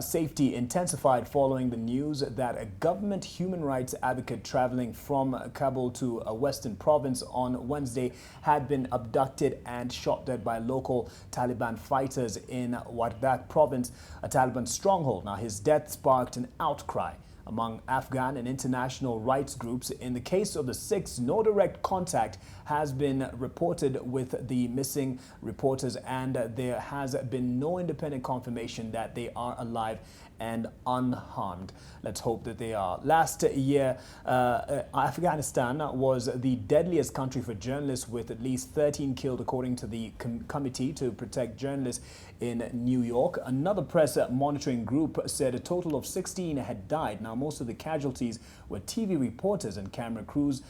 [SPEAKER 3] safety intensified following the news that a government human rights advocate traveling from Kabul to a western province on Wednesday had been abducted and shot dead by local Taliban fighters in Wardak province, a Taliban stronghold. Now, his death sparked an outcry among Afghan and international rights groups. In the case of the 6, no direct contact has been reported with the missing reporters, and there has been no independent confirmation that they are alive and unharmed. Let's hope that they are. Last year, Afghanistan was the deadliest country for journalists, with at least 13 killed, according to the Committee to Protect Journalists in New York. Another press monitoring group said a total of 16 had died. Now, most of the casualties were TV reporters and camera crews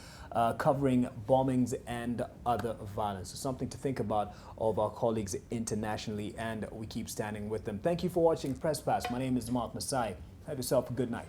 [SPEAKER 3] covering bombings and other violence. So something to think about of our colleagues internationally, and we keep standing with them. Thank you for watching Presspass. My name is Masai. Have yourself a good night.